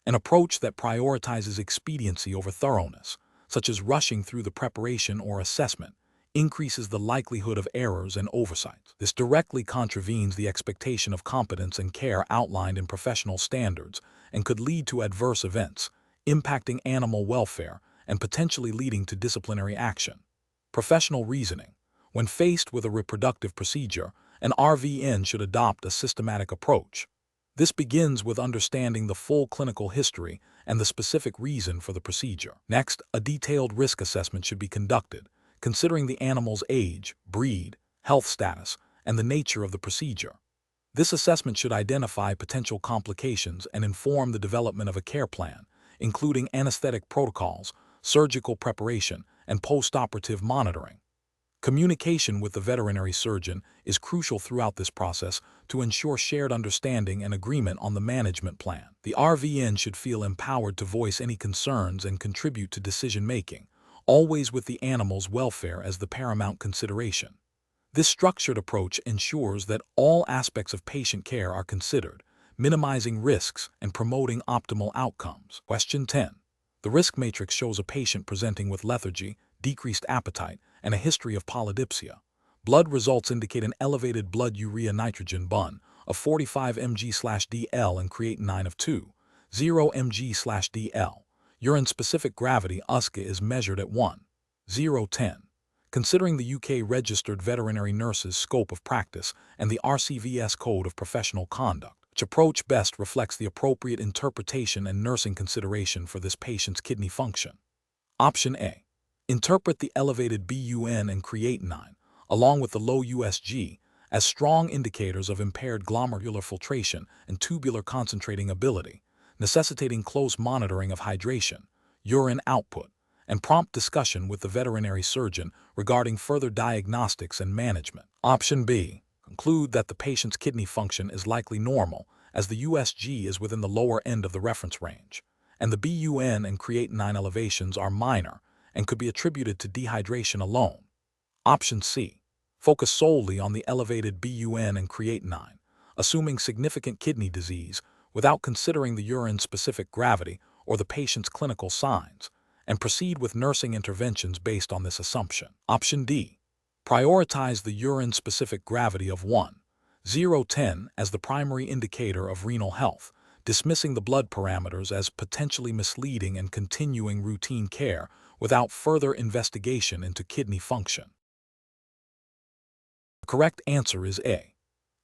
An approach that prioritizes expediency over thoroughness, such as rushing through the preparation or assessment, increases the likelihood of errors and oversights. This directly contravenes the expectation of competence and care outlined in professional standards and could lead to adverse events, impacting animal welfare and potentially leading to disciplinary action. Professional reasoning. When faced with a reproductive procedure, an RVN should adopt a systematic approach. This begins with understanding the full clinical history and the specific reason for the procedure. Next, a detailed risk assessment should be conducted, considering the animal's age, breed, health status, and the nature of the procedure. This assessment should identify potential complications and inform the development of a care plan, including anesthetic protocols, surgical preparation, and post-operative monitoring. Communication with the veterinary surgeon is crucial throughout this process to ensure shared understanding and agreement on the management plan. The RVN should feel empowered to voice any concerns and contribute to decision-making, always with the animal's welfare as the paramount consideration. This structured approach ensures that all aspects of patient care are considered, minimizing risks and promoting optimal outcomes. Question 10. The risk matrix shows a patient presenting with lethargy, decreased appetite, and a history of polydipsia. Blood results indicate an elevated blood urea nitrogen BUN of 45 mg/dl and creatinine of 2.0 mg/dl. Urine-specific gravity USCA is measured at 1.010. Considering the UK Registered Veterinary Nurse's scope of practice and the RCVS Code of Professional Conduct, which approach best reflects the appropriate interpretation and nursing consideration for this patient's kidney function? Option A. Interpret the elevated BUN and creatinine, along with the low USG, as strong indicators of impaired glomerular filtration and tubular concentrating ability, necessitating close monitoring of hydration, urine output, and prompt discussion with the veterinary surgeon regarding further diagnostics and management. Option B. Conclude that the patient's kidney function is likely normal, as the USG is within the lower end of the reference range, and the BUN and creatinine elevations are minor and could be attributed to dehydration alone. Option C. Focus solely on the elevated BUN and creatinine, assuming significant kidney disease without considering the urine-specific gravity or the patient's clinical signs, and proceed with nursing interventions based on this assumption. Option D. Prioritize the urine-specific gravity of 1.010 as the primary indicator of renal health, dismissing the blood parameters as potentially misleading and continuing routine care without further investigation into kidney function. The correct answer is A.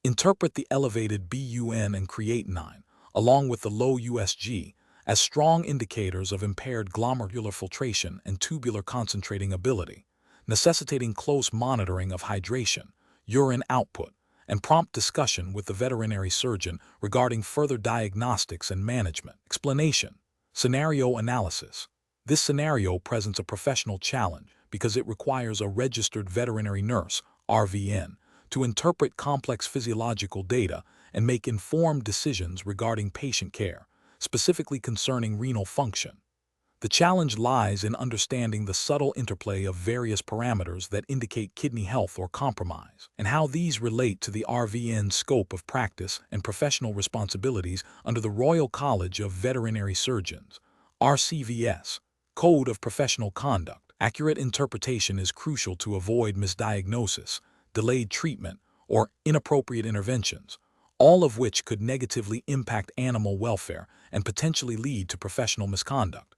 Interpret the elevated BUN and creatinine, along with the low USG, as strong indicators of impaired glomerular filtration and tubular concentrating ability, necessitating close monitoring of hydration, urine output, and prompt discussion with the veterinary surgeon regarding further diagnostics and management. Explanation. Scenario analysis. This scenario presents a professional challenge because it requires a registered veterinary nurse, RVN, to interpret complex physiological data and make informed decisions regarding patient care, specifically concerning renal function. The challenge lies in understanding the subtle interplay of various parameters that indicate kidney health or compromise, and how these relate to the RVN's scope of practice and professional responsibilities under the Royal College of Veterinary Surgeons, RCVS, Code of Professional Conduct. Accurate interpretation is crucial to avoid misdiagnosis, delayed treatment, or inappropriate interventions, all of which could negatively impact animal welfare and potentially lead to professional misconduct.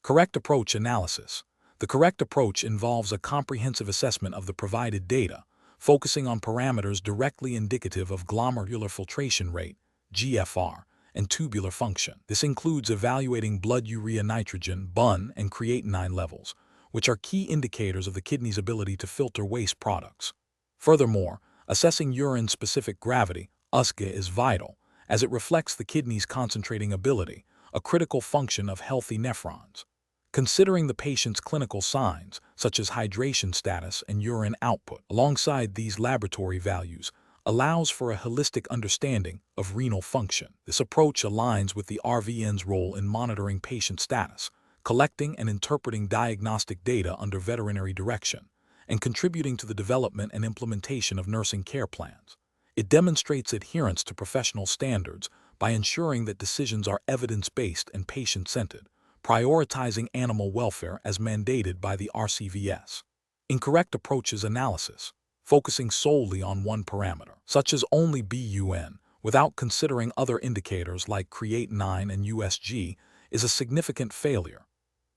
Correct approach analysis. The correct approach involves a comprehensive assessment of the provided data, focusing on parameters directly indicative of glomerular filtration rate, GFR, and tubular function. This includes evaluating blood urea nitrogen, BUN, and creatinine levels, which are key indicators of the kidney's ability to filter waste products. Furthermore, assessing urine-specific gravity, USGA, is vital, as it reflects the kidney's concentrating ability, a critical function of healthy nephrons. Considering the patient's clinical signs, such as hydration status and urine output, alongside these laboratory values, allows for a holistic understanding of renal function. This approach aligns with the RVN's role in monitoring patient status, collecting and interpreting diagnostic data under veterinary direction, and contributing to the development and implementation of nursing care plans. It demonstrates adherence to professional standards by ensuring that decisions are evidence-based and patient-centered, prioritizing animal welfare as mandated by the RCVS. Incorrect approaches analysis, focusing solely on one parameter, such as only BUN, without considering other indicators like creatinine and USG, is a significant failure.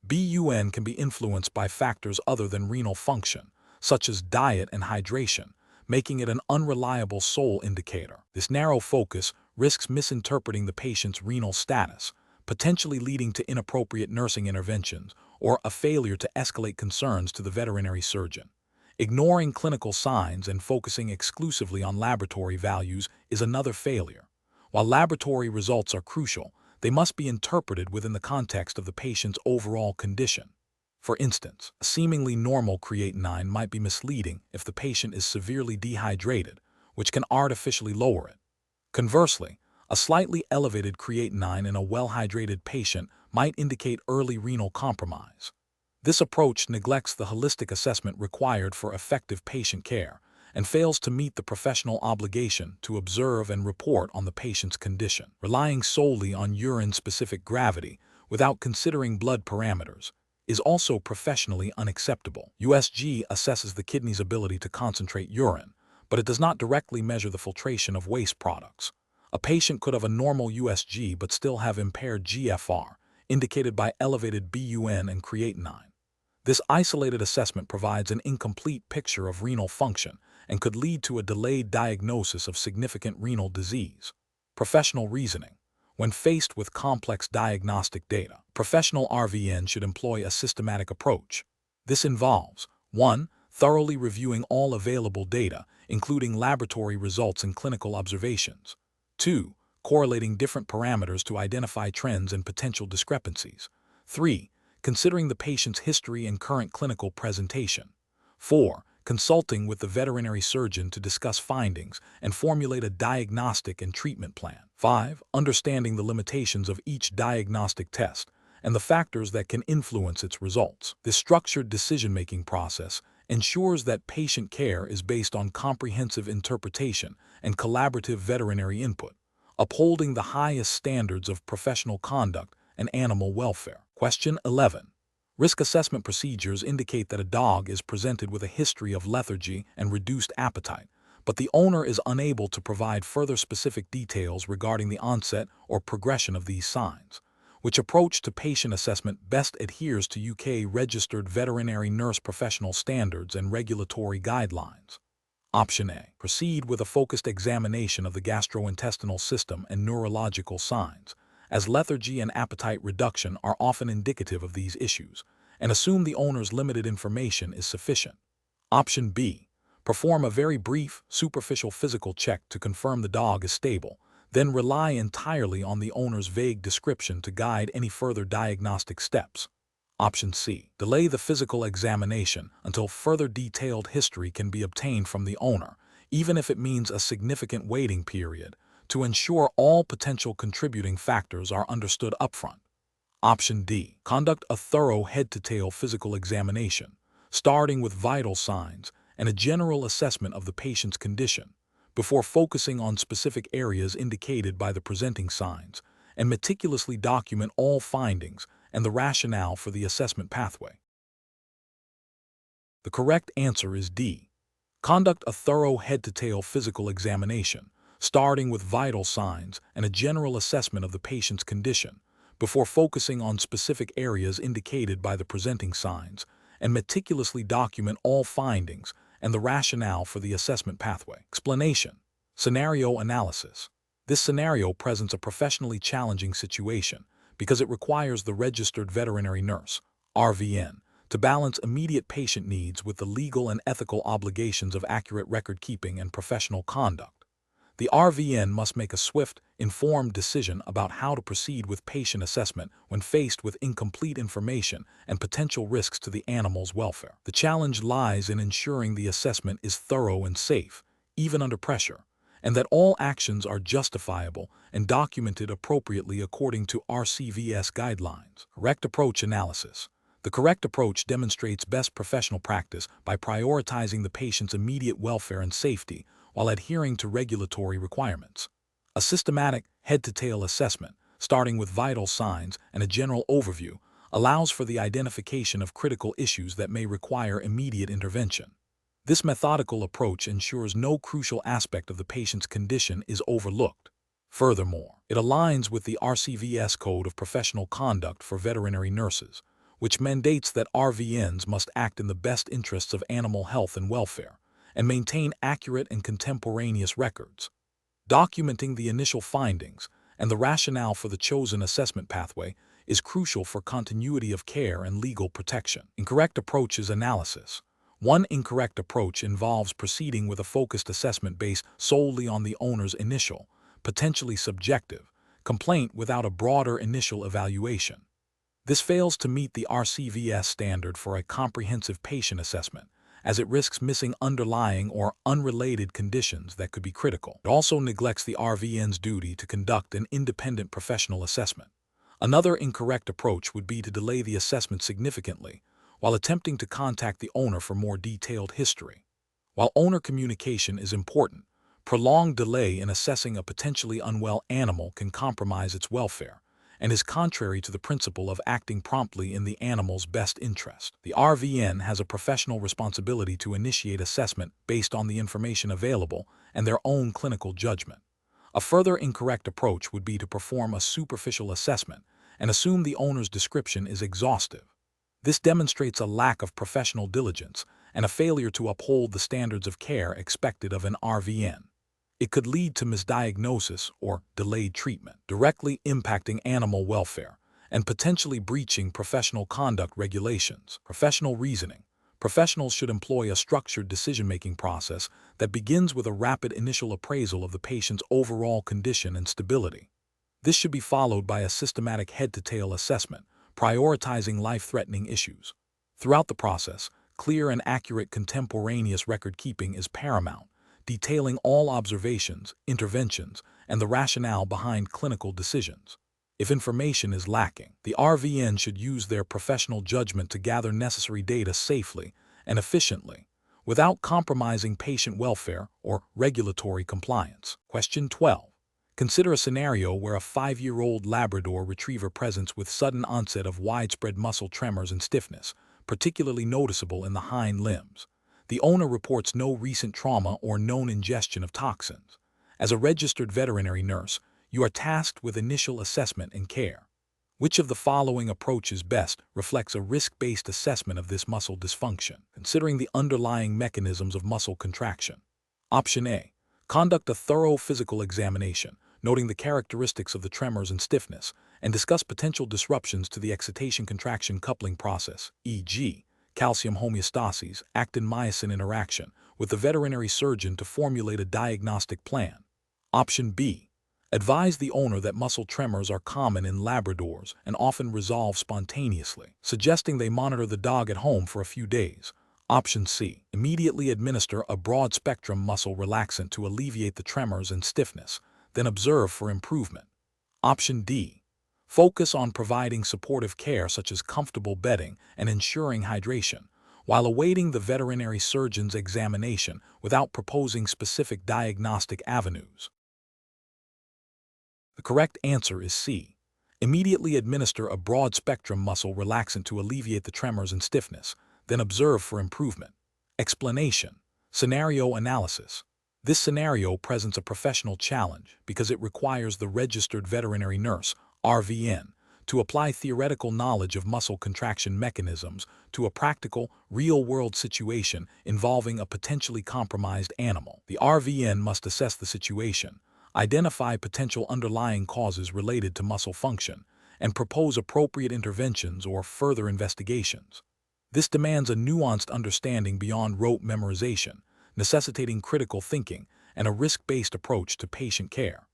BUN can be influenced by factors other than renal function, such as diet and hydration, making it an unreliable sole indicator. This narrow focus risks misinterpreting the patient's renal status, potentially leading to inappropriate nursing interventions or a failure to escalate concerns to the veterinary surgeon. Ignoring clinical signs and focusing exclusively on laboratory values is another failure. While laboratory results are crucial, they must be interpreted within the context of the patient's overall condition. For instance, a seemingly normal creatinine might be misleading if the patient is severely dehydrated, which can artificially lower it. Conversely, a slightly elevated creatinine in a well-hydrated patient might indicate early renal compromise. This approach neglects the holistic assessment required for effective patient care and fails to meet the professional obligation to observe and report on the patient's condition. Relying solely on urine-specific gravity without considering blood parameters is also professionally unacceptable. USG assesses the kidney's ability to concentrate urine, but it does not directly measure the filtration of waste products. A patient could have a normal USG but still have impaired GFR, indicated by elevated BUN and creatinine. This isolated assessment provides an incomplete picture of renal function and could lead to a delayed diagnosis of significant renal disease. Professional reasoning. When faced with complex diagnostic data, professional RVN should employ a systematic approach. This involves 1. Thoroughly reviewing all available data, including laboratory results and clinical observations. 2. Correlating different parameters to identify trends and potential discrepancies. 3. Considering the patient's history and current clinical presentation. 4. Consulting with the veterinary surgeon to discuss findings and formulate a diagnostic and treatment plan. 5. Understanding the limitations of each diagnostic test and the factors that can influence its results. This structured decision-making process ensures that patient care is based on comprehensive interpretation and collaborative veterinary input, upholding the highest standards of professional conduct and animal welfare. Question 11. Risk assessment procedures indicate that a dog is presented with a history of lethargy and reduced appetite, but the owner is unable to provide further specific details regarding the onset or progression of these signs. Which approach to patient assessment best adheres to UK-registered veterinary nurse professional standards and regulatory guidelines? Option A. Proceed with a focused examination of the gastrointestinal system and neurological signs, as lethargy and appetite reduction are often indicative of these issues, and assume the owner's limited information is sufficient. Option B. Perform a very brief, superficial physical check to confirm the dog is stable, then rely entirely on the owner's vague description to guide any further diagnostic steps. Option C. Delay the physical examination until further detailed history can be obtained from the owner, even if it means a significant waiting period, to ensure all potential contributing factors are understood upfront. Option D. Conduct a thorough head-to-tail physical examination, starting with vital signs and a general assessment of the patient's condition, before focusing on specific areas indicated by the presenting signs, and meticulously document all findings and the rationale for the assessment pathway. The correct answer is D. Conduct a thorough head-to-tail physical examination, starting with vital signs and a general assessment of the patient's condition, before focusing on specific areas indicated by the presenting signs, and meticulously document all findings and the rationale for the assessment pathway. Explanation. Scenario analysis. This scenario presents a professionally challenging situation because it requires the registered veterinary nurse, RVN, to balance immediate patient needs with the legal and ethical obligations of accurate record-keeping and professional conduct. The RVN must make a swift, informed decision about how to proceed with patient assessment when faced with incomplete information and potential risks to the animal's welfare. The challenge lies in ensuring the assessment is thorough and safe, even under pressure, and that all actions are justifiable and documented appropriately according to RCVS guidelines. Correct approach analysis. The correct approach demonstrates best professional practice by prioritizing the patient's immediate welfare and safety while adhering to regulatory requirements. A systematic, head-to-tail assessment, starting with vital signs and a general overview, allows for the identification of critical issues that may require immediate intervention. This methodical approach ensures no crucial aspect of the patient's condition is overlooked. Furthermore, it aligns with the RCVS Code of Professional Conduct for Veterinary Nurses, which mandates that RVNs must act in the best interests of animal health and welfare, and maintain accurate and contemporaneous records. Documenting the initial findings and the rationale for the chosen assessment pathway is crucial for continuity of care and legal protection. Incorrect approaches analysis. One incorrect approach involves proceeding with a focused assessment based solely on the owner's initial, potentially subjective, complaint without a broader initial evaluation. This fails to meet the RCVS standard for a comprehensive patient assessment, as it risks missing underlying or unrelated conditions that could be critical. It also neglects the RVN's duty to conduct an independent professional assessment. Another incorrect approach would be to delay the assessment significantly while attempting to contact the owner for more detailed history. While owner communication is important, prolonged delay in assessing a potentially unwell animal can compromise its welfare and is contrary to the principle of acting promptly in the animal's best interest. The RVN has a professional responsibility to initiate assessment based on the information available and their own clinical judgment. A further incorrect approach would be to perform a superficial assessment and assume the owner's description is exhaustive. This demonstrates a lack of professional diligence and a failure to uphold the standards of care expected of an RVN. It could lead to misdiagnosis or delayed treatment, directly impacting animal welfare and potentially breaching professional conduct regulations. Professional reasoning. Professionals should employ a structured decision-making process that begins with a rapid initial appraisal of the patient's overall condition and stability. This should be followed by a systematic head-to-tail assessment, prioritizing life-threatening issues. Throughout the process, clear and accurate contemporaneous record-keeping is paramount, detailing all observations, interventions, and the rationale behind clinical decisions. If information is lacking, the RVN should use their professional judgment to gather necessary data safely and efficiently, without compromising patient welfare or regulatory compliance. Question 12. Consider a scenario where a 5-year-old Labrador retriever presents with sudden onset of widespread muscle tremors and stiffness, particularly noticeable in the hind limbs. The owner reports no recent trauma or known ingestion of toxins. As a registered veterinary nurse, you are tasked with initial assessment and care. Which of the following approaches best reflects a risk-based assessment of this muscle dysfunction, considering the underlying mechanisms of muscle contraction? Option A. Conduct a thorough physical examination, noting the characteristics of the tremors and stiffness, and discuss potential disruptions to the excitation-contraction coupling process, e.g., calcium homeostasis, actin-myosin interaction, with the veterinary surgeon to formulate a diagnostic plan. Option B. Advise the owner that muscle tremors are common in Labradors and often resolve spontaneously, suggesting they monitor the dog at home for a few days. Option C. Immediately administer a broad-spectrum muscle relaxant to alleviate the tremors and stiffness, then observe for improvement. Option D. Focus on providing supportive care such as comfortable bedding and ensuring hydration, while awaiting the veterinary surgeon's examination without proposing specific diagnostic avenues. The correct answer is C. Immediately administer a broad-spectrum muscle relaxant to alleviate the tremors and stiffness, then observe for improvement. Explanation. Scenario analysis. This scenario presents a professional challenge because it requires the registered veterinary nurse, RVN, to apply theoretical knowledge of muscle contraction mechanisms to a practical, real-world situation involving a potentially compromised animal. The RVN must assess the situation, identify potential underlying causes related to muscle function, and propose appropriate interventions or further investigations. This demands a nuanced understanding beyond rote memorization, necessitating critical thinking and a risk-based approach to patient care.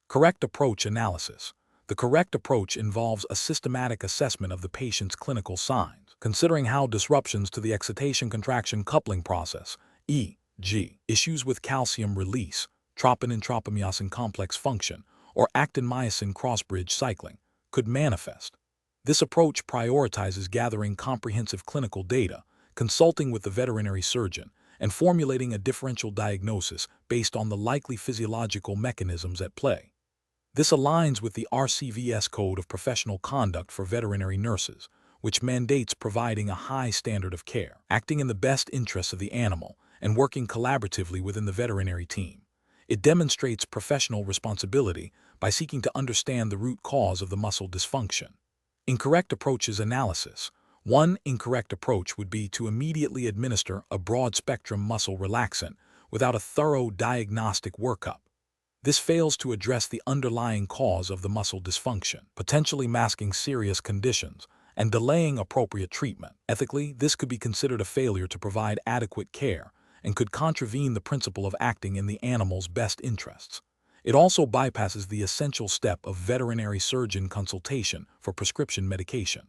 Correct approach analysis. The correct approach involves a systematic assessment of the patient's clinical signs, considering how disruptions to the excitation-contraction coupling process, e.g., issues with calcium release, troponin-tropomyosin complex function, or actin-myosin cross-bridge cycling, could manifest. This approach prioritizes gathering comprehensive clinical data, consulting with the veterinary surgeon, and formulating a differential diagnosis based on the likely physiological mechanisms at play. This aligns with the RCVS Code of Professional Conduct for Veterinary Nurses, which mandates providing a high standard of care, acting in the best interests of the animal, and working collaboratively within the veterinary team. It demonstrates professional responsibility by seeking to understand the root cause of the muscle dysfunction. Incorrect approaches analysis. One incorrect approach would be to immediately administer a broad-spectrum muscle relaxant without a thorough diagnostic workup. This fails to address the underlying cause of the muscle dysfunction, potentially masking serious conditions and delaying appropriate treatment. Ethically, this could be considered a failure to provide adequate care and could contravene the principle of acting in the animal's best interests. It also bypasses the essential step of veterinary surgeon consultation for prescription medication.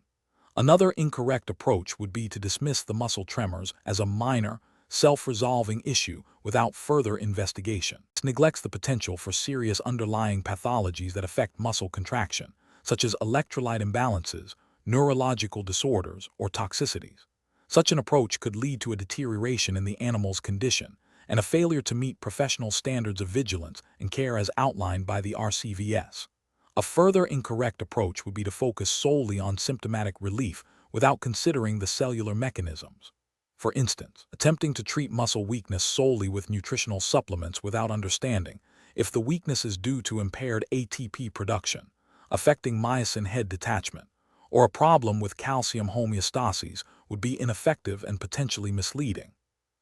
Another incorrect approach would be to dismiss the muscle tremors as a minor, self-resolving issue without further investigation. This neglects the potential for serious underlying pathologies that affect muscle contraction, such as electrolyte imbalances, neurological disorders, or toxicities. Such an approach could lead to a deterioration in the animal's condition and a failure to meet professional standards of vigilance and care as outlined by the RCVS. A further incorrect approach would be to focus solely on symptomatic relief without considering the cellular mechanisms. For instance, attempting to treat muscle weakness solely with nutritional supplements without understanding if the weakness is due to impaired ATP production, affecting myosin head detachment, or a problem with calcium homeostasis would be ineffective and potentially misleading.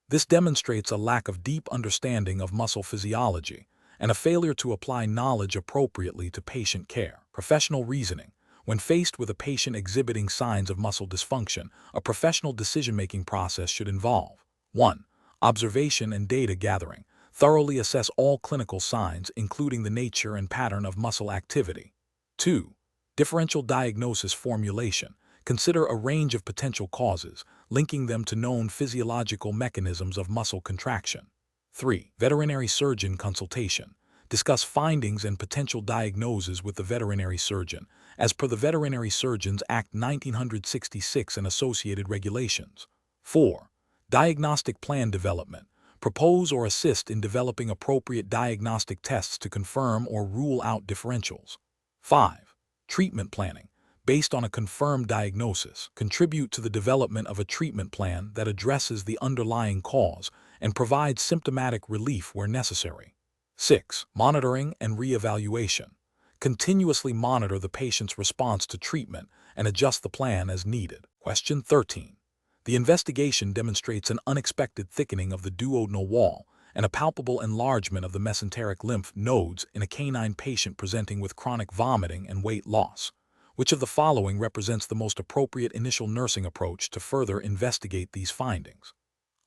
This demonstrates a lack of deep understanding of muscle physiology and a failure to apply knowledge appropriately to patient care. Professional reasoning. When faced with a patient exhibiting signs of muscle dysfunction, a professional decision-making process should involve 1. Observation and data gathering. Thoroughly assess all clinical signs, including the nature and pattern of muscle activity. 2. Differential diagnosis formulation. Consider a range of potential causes, linking them to known physiological mechanisms of muscle contraction. 3. Veterinary surgeon consultation. Discuss findings and potential diagnoses with the veterinary surgeon, as per the Veterinary Surgeons Act 1966 and associated regulations. 4. Diagnostic plan development. Propose or assist in developing appropriate diagnostic tests to confirm or rule out differentials. 5. Treatment planning. Based on a confirmed diagnosis, contribute to the development of a treatment plan that addresses the underlying cause and provides symptomatic relief where necessary. 6. Monitoring and reevaluation. Continuously monitor the patient's response to treatment and adjust the plan as needed. Question 13. The investigation demonstrates an unexpected thickening of the duodenal wall and a palpable enlargement of the mesenteric lymph nodes in a canine patient presenting with chronic vomiting and weight loss. Which of the following represents the most appropriate initial nursing approach to further investigate these findings?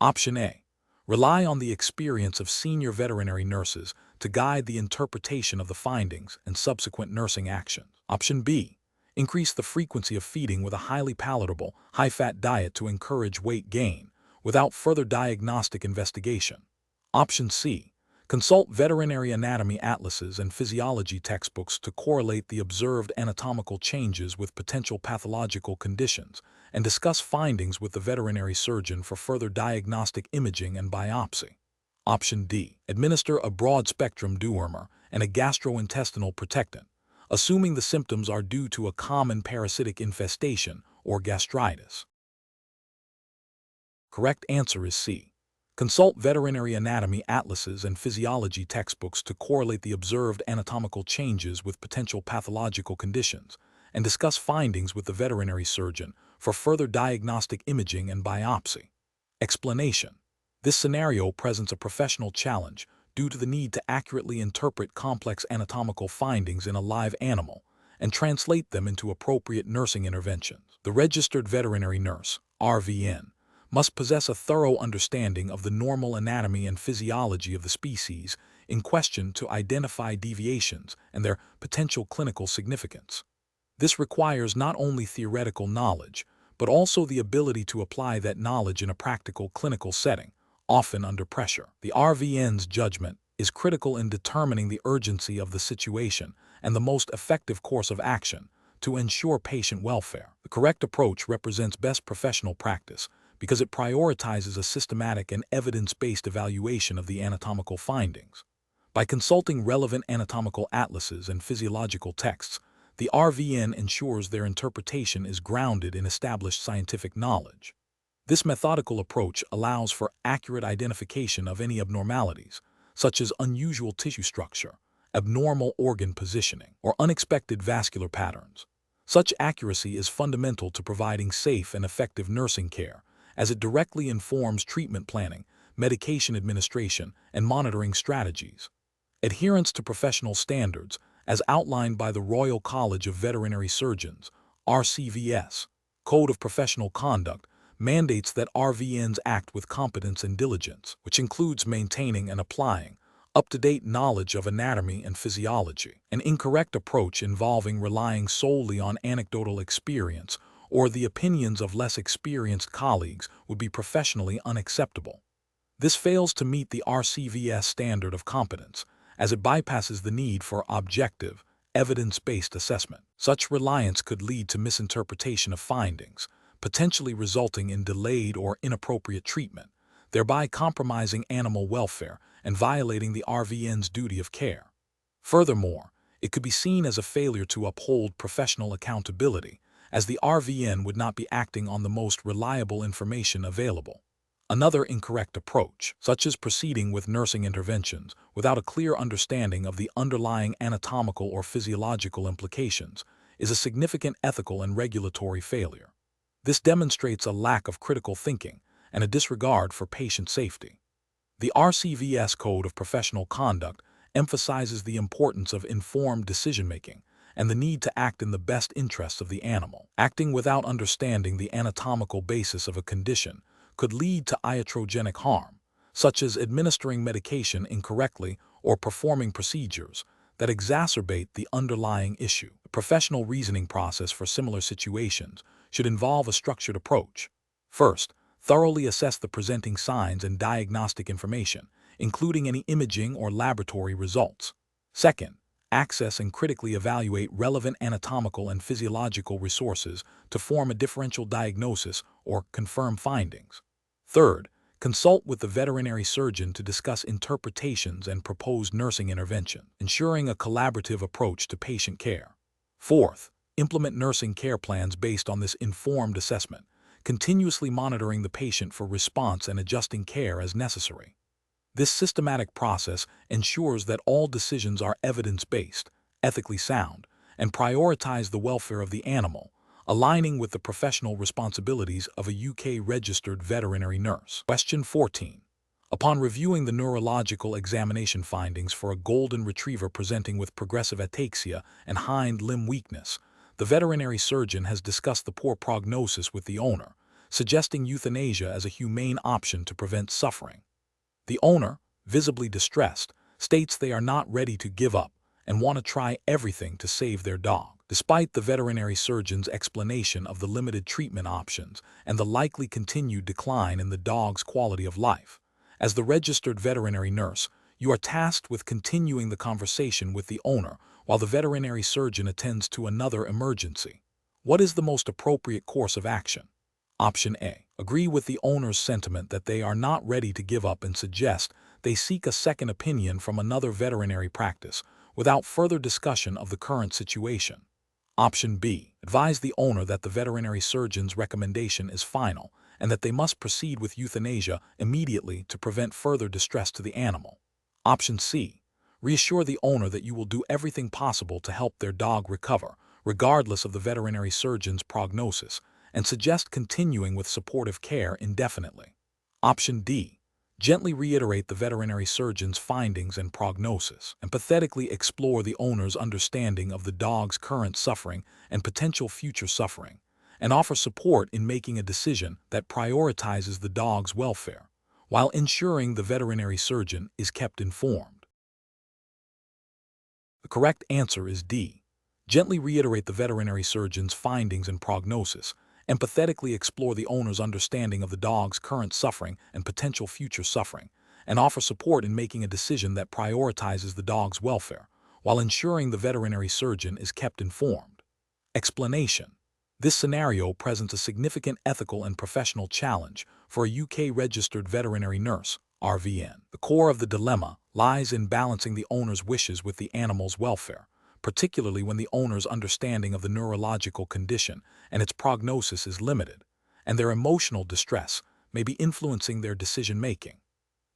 Option A. Rely on the experience of senior veterinary nurses to guide the interpretation of the findings and subsequent nursing actions. Option B. Increase the frequency of feeding with a highly palatable, high-fat diet to encourage weight gain, without further diagnostic investigation. Option C. Consult veterinary anatomy atlases and physiology textbooks to correlate the observed anatomical changes with potential pathological conditions and discuss findings with the veterinary surgeon for further diagnostic imaging and biopsy. Option D. Administer a broad-spectrum dewormer and a gastrointestinal protectant, assuming the symptoms are due to a common parasitic infestation or gastritis. Correct answer is C. Consult veterinary anatomy atlases and physiology textbooks to correlate the observed anatomical changes with potential pathological conditions and discuss findings with the veterinary surgeon for further diagnostic imaging and biopsy. Explanation: this scenario presents a professional challenge due to the need to accurately interpret complex anatomical findings in a live animal and translate them into appropriate nursing interventions. The registered veterinary nurse, RVN, must possess a thorough understanding of the normal anatomy and physiology of the species in question to identify deviations and their potential clinical significance. This requires not only theoretical knowledge, but also the ability to apply that knowledge in a practical clinical setting, often under pressure. The RVN's judgment is critical in determining the urgency of the situation and the most effective course of action to ensure patient welfare. The correct approach represents best professional practice because it prioritizes a systematic and evidence-based evaluation of the anatomical findings. By consulting relevant anatomical atlases and physiological texts, the RVN ensures their interpretation is grounded in established scientific knowledge. This methodical approach allows for accurate identification of any abnormalities, such as unusual tissue structure, abnormal organ positioning, or unexpected vascular patterns. Such accuracy is fundamental to providing safe and effective nursing care, as it directly informs treatment planning, medication administration, and monitoring strategies. Adherence to professional standards, as outlined by the Royal College of Veterinary Surgeons, RCVS, Code of Professional Conduct, mandates that RVNs act with competence and diligence, which includes maintaining and applying up-to-date knowledge of anatomy and physiology. An incorrect approach involving relying solely on anecdotal experience or the opinions of less experienced colleagues would be professionally unacceptable. This fails to meet the RCVS standard of competence, as it bypasses the need for objective, evidence-based assessment. Such reliance could lead to misinterpretation of findings, potentially resulting in delayed or inappropriate treatment, thereby compromising animal welfare and violating the RVN's duty of care. Furthermore, it could be seen as a failure to uphold professional accountability, as the RVN would not be acting on the most reliable information available. Another incorrect approach, such as proceeding with nursing interventions without a clear understanding of the underlying anatomical or physiological implications, is a significant ethical and regulatory failure. This demonstrates a lack of critical thinking and a disregard for patient safety. The RCVS Code of Professional Conduct emphasizes the importance of informed decision-making and the need to act in the best interests of the animal. Acting without understanding the anatomical basis of a condition could lead to iatrogenic harm, such as administering medication incorrectly or performing procedures that exacerbate the underlying issue. The professional reasoning process for similar situations should involve a structured approach. First, thoroughly assess the presenting signs and diagnostic information, including any imaging or laboratory results. Second, access and critically evaluate relevant anatomical and physiological resources to form a differential diagnosis or confirm findings. Third, consult with the veterinary surgeon to discuss interpretations and proposed nursing intervention, ensuring a collaborative approach to patient care. Fourth, implement nursing care plans based on this informed assessment, continuously monitoring the patient for response and adjusting care as necessary. This systematic process ensures that all decisions are evidence-based, ethically sound, and prioritize the welfare of the animal, aligning with the professional responsibilities of a UK-registered veterinary nurse. Question 14. Upon reviewing the neurological examination findings for a golden retriever presenting with progressive ataxia and hind limb weakness, the veterinary surgeon has discussed the poor prognosis with the owner, suggesting euthanasia as a humane option to prevent suffering. The owner, visibly distressed, states they are not ready to give up and want to try everything to save their dog. Despite the veterinary surgeon's explanation of the limited treatment options and the likely continued decline in the dog's quality of life, as the registered veterinary nurse, you are tasked with continuing the conversation with the owner while the veterinary surgeon attends to another emergency. What is the most appropriate course of action? Option A. Agree with the owner's sentiment that they are not ready to give up and suggest they seek a second opinion from another veterinary practice without further discussion of the current situation. Option B. Advise the owner that the veterinary surgeon's recommendation is final and that they must proceed with euthanasia immediately to prevent further distress to the animal. Option C. Reassure the owner that you will do everything possible to help their dog recover, regardless of the veterinary surgeon's prognosis, and suggest continuing with supportive care indefinitely. Option D. Gently reiterate the veterinary surgeon's findings and prognosis, empathetically explore the owner's understanding of the dog's current suffering and potential future suffering, and offer support in making a decision that prioritizes the dog's welfare, while ensuring the veterinary surgeon is kept informed. The correct answer is D. Gently reiterate the veterinary surgeon's findings and prognosis, empathetically explore the owner's understanding of the dog's current suffering and potential future suffering, and offer support in making a decision that prioritizes the dog's welfare, while ensuring the veterinary surgeon is kept informed. Explanation. This scenario presents a significant ethical and professional challenge for a UK-registered veterinary nurse, RVN. The core of the dilemma lies in balancing the owner's wishes with the animal's welfare, particularly when the owner's understanding of the neurological condition and its prognosis is limited, and their emotional distress may be influencing their decision-making.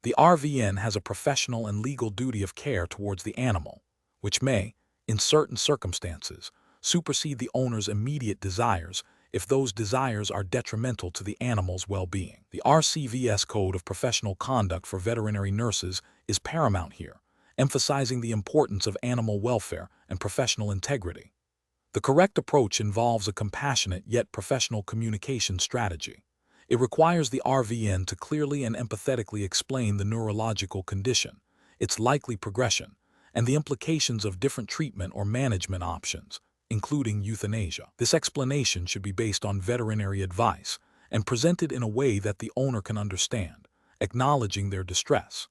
The RVN has a professional and legal duty of care towards the animal, which may, in certain circumstances, supersede the owner's immediate desires if those desires are detrimental to the animal's well-being. The RCVS Code of Professional Conduct for Veterinary Nurses is paramount here, emphasizing the importance of animal welfare and professional integrity. The correct approach involves a compassionate yet professional communication strategy. It requires the RVN to clearly and empathetically explain the neurological condition, its likely progression, and the implications of different treatment or management options, including euthanasia. This explanation should be based on veterinary advice and presented in a way that the owner can understand, acknowledging their distress.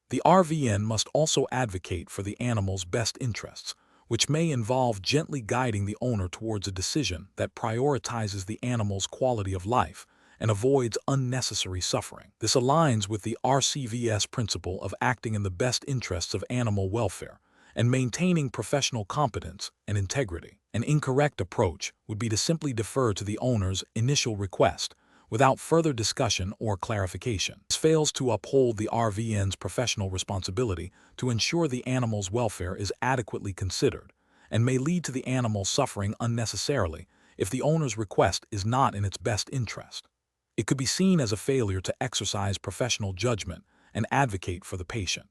The RVN must also advocate for the animal's best interests, which may involve gently guiding the owner towards a decision that prioritizes the animal's quality of life and avoids unnecessary suffering. This aligns with the RCVS principle of acting in the best interests of animal welfare and maintaining professional competence and integrity. An incorrect approach would be to simply defer to the owner's initial request without further discussion or clarification. This fails to uphold the RVN's professional responsibility to ensure the animal's welfare is adequately considered, and may lead to the animal suffering unnecessarily if the owner's request is not in its best interest. It could be seen as a failure to exercise professional judgment and advocate for the patient.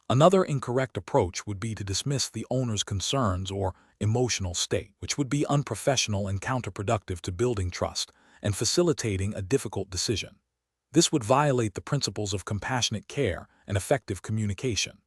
Another incorrect approach would be to dismiss the owner's concerns or emotional state, which would be unprofessional and counterproductive to building trust and facilitating a difficult decision. This would violate the principles of compassionate care and effective communication.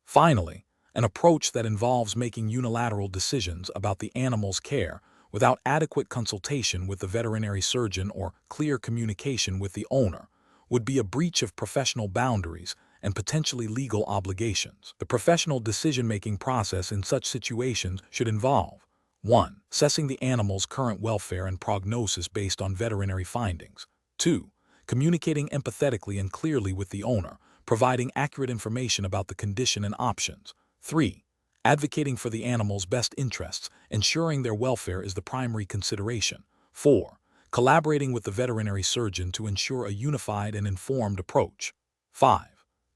Finally, an approach that involves making unilateral decisions about the animal's care without adequate consultation with the veterinary surgeon or clear communication with the owner would be a breach of professional boundaries and potentially legal obligations. The professional decision-making process in such situations should involve 1. Assessing the animal's current welfare and prognosis based on veterinary findings. 2. Communicating empathetically and clearly with the owner, providing accurate information about the condition and options. 3. Advocating for the animal's best interests, ensuring their welfare is the primary consideration. 4. Collaborating with the veterinary surgeon to ensure a unified and informed approach. 5.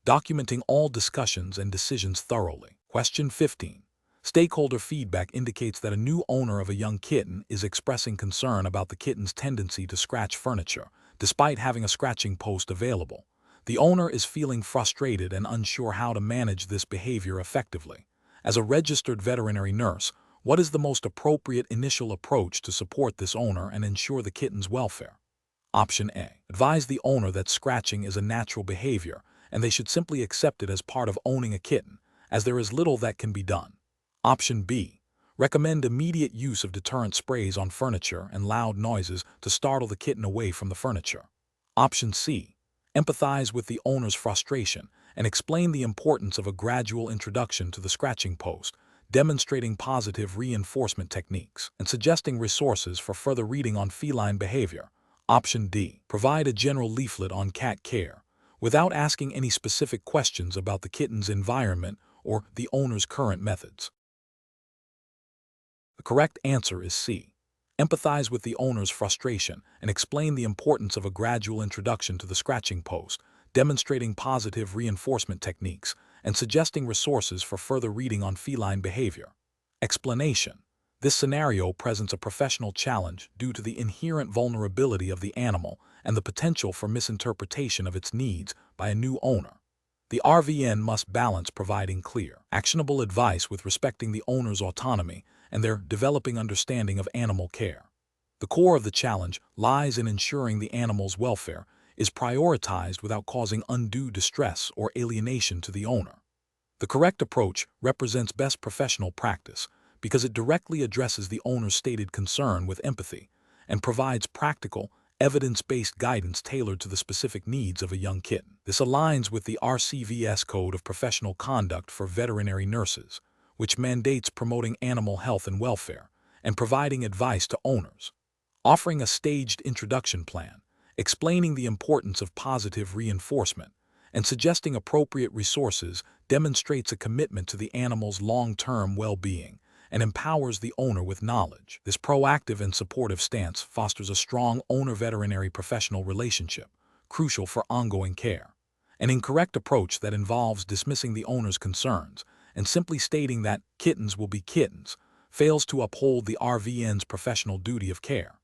Documenting all discussions and decisions thoroughly. Question 15. Stakeholder feedback indicates that a new owner of a young kitten is expressing concern about the kitten's tendency to scratch furniture, despite having a scratching post available. The owner is feeling frustrated and unsure how to manage this behavior effectively. As a registered veterinary nurse, what is the most appropriate initial approach to support this owner and ensure the kitten's welfare? Option A. Advise the owner that scratching is a natural behavior and they should simply accept it as part of owning a kitten, as there is little that can be done. Option B. Recommend immediate use of deterrent sprays on furniture and loud noises to startle the kitten away from the furniture. Option C. Empathize with the owner's frustration and explain the importance of a gradual introduction to the scratching post, demonstrating positive reinforcement techniques, and suggesting resources for further reading on feline behavior. Option D. Provide a general leaflet on cat care, without asking any specific questions about the kitten's environment or the owner's current methods. The correct answer is C. Empathize with the owner's frustration and explain the importance of a gradual introduction to the scratching post, demonstrating positive reinforcement techniques, and suggesting resources for further reading on feline behavior. Explanation. This scenario presents a professional challenge due to the inherent vulnerability of the animal and the potential for misinterpretation of its needs by a new owner. The RVN must balance providing clear, actionable advice with respecting the owner's autonomy and their developing understanding of animal care. The core of the challenge lies in ensuring the animal's welfare is prioritized without causing undue distress or alienation to the owner. The correct approach represents best professional practice because it directly addresses the owner's stated concern with empathy and provides practical, evidence-based guidance tailored to the specific needs of a young kitten. This aligns with the RCVS Code of Professional Conduct for Veterinary Nurses, which mandates promoting animal health and welfare and providing advice to owners. Offering a staged introduction plan, explaining the importance of positive reinforcement, and suggesting appropriate resources demonstrates a commitment to the animal's long-term well-being and empowers the owner with knowledge. This proactive and supportive stance fosters a strong owner-veterinary professional relationship, crucial for ongoing care. An incorrect approach that involves dismissing the owner's concerns and simply stating that kittens will be kittens fails to uphold the RVN's professional duty of care.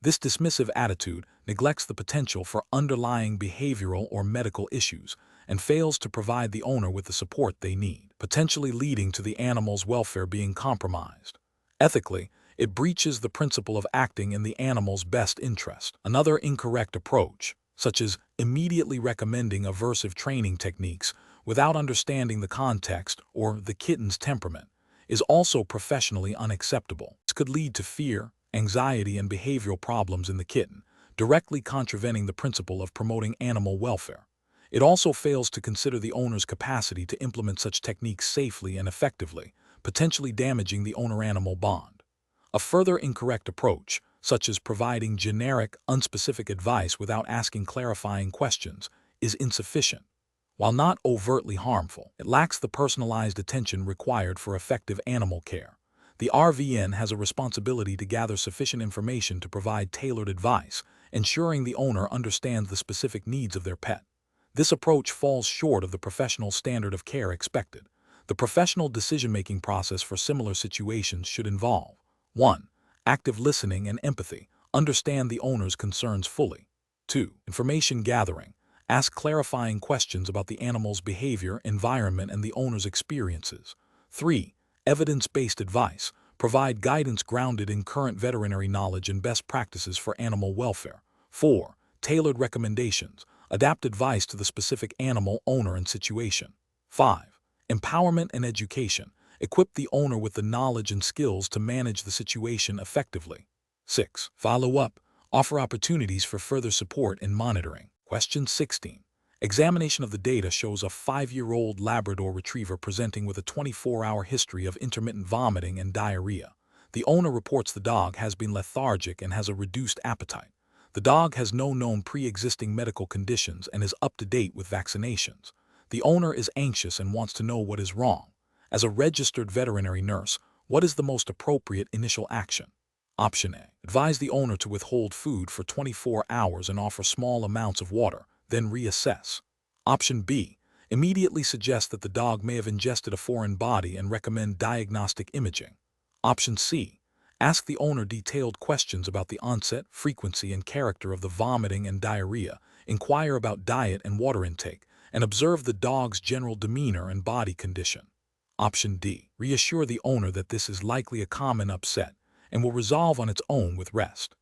This dismissive attitude neglects the potential for underlying behavioral or medical issues and fails to provide the owner with the support they need, potentially leading to the animal's welfare being compromised. Ethically, it breaches the principle of acting in the animal's best interest. Another incorrect approach, such as immediately recommending aversive training techniques without understanding the context or the kitten's temperament, is also professionally unacceptable. This could lead to fear, anxiety, and behavioral problems in the kitten, directly contravening the principle of promoting animal welfare. It also fails to consider the owner's capacity to implement such techniques safely and effectively, potentially damaging the owner-animal bond. A further incorrect approach, such as providing generic, unspecific advice without asking clarifying questions, is insufficient. While not overtly harmful, it lacks the personalized attention required for effective animal care. The RVN has a responsibility to gather sufficient information to provide tailored advice, ensuring the owner understands the specific needs of their pet. This approach falls short of the professional standard of care expected. The professional decision-making process for similar situations should involve 1. Active listening and empathy. Understand the owner's concerns fully. 2. Information gathering. Ask clarifying questions about the animal's behavior, environment, and the owner's experiences. 3. Evidence-based advice. Provide guidance grounded in current veterinary knowledge and best practices for animal welfare. 4. Tailored recommendations. Adapt advice to the specific animal, owner, and situation. 5. Empowerment and education. Equip the owner with the knowledge and skills to manage the situation effectively. 6. Follow-up. Offer opportunities for further support and monitoring. Question 16. Examination of the data shows a 5-year-old Labrador Retriever presenting with a 24-hour history of intermittent vomiting and diarrhea. The owner reports the dog has been lethargic and has a reduced appetite. The dog has no known pre-existing medical conditions and is up to date with vaccinations. The owner is anxious and wants to know what is wrong. As a registered veterinary nurse, what is the most appropriate initial action? Option A. Advise the owner to withhold food for 24 hours and offer small amounts of water, then reassess. Option B. Immediately suggest that the dog may have ingested a foreign body and recommend diagnostic imaging. Option C. Ask the owner detailed questions about the onset, frequency, and character of the vomiting and diarrhea, inquire about diet and water intake, and observe the dog's general demeanor and body condition. Option D. Reassure the owner that this is likely a common upset and will resolve on its own with rest.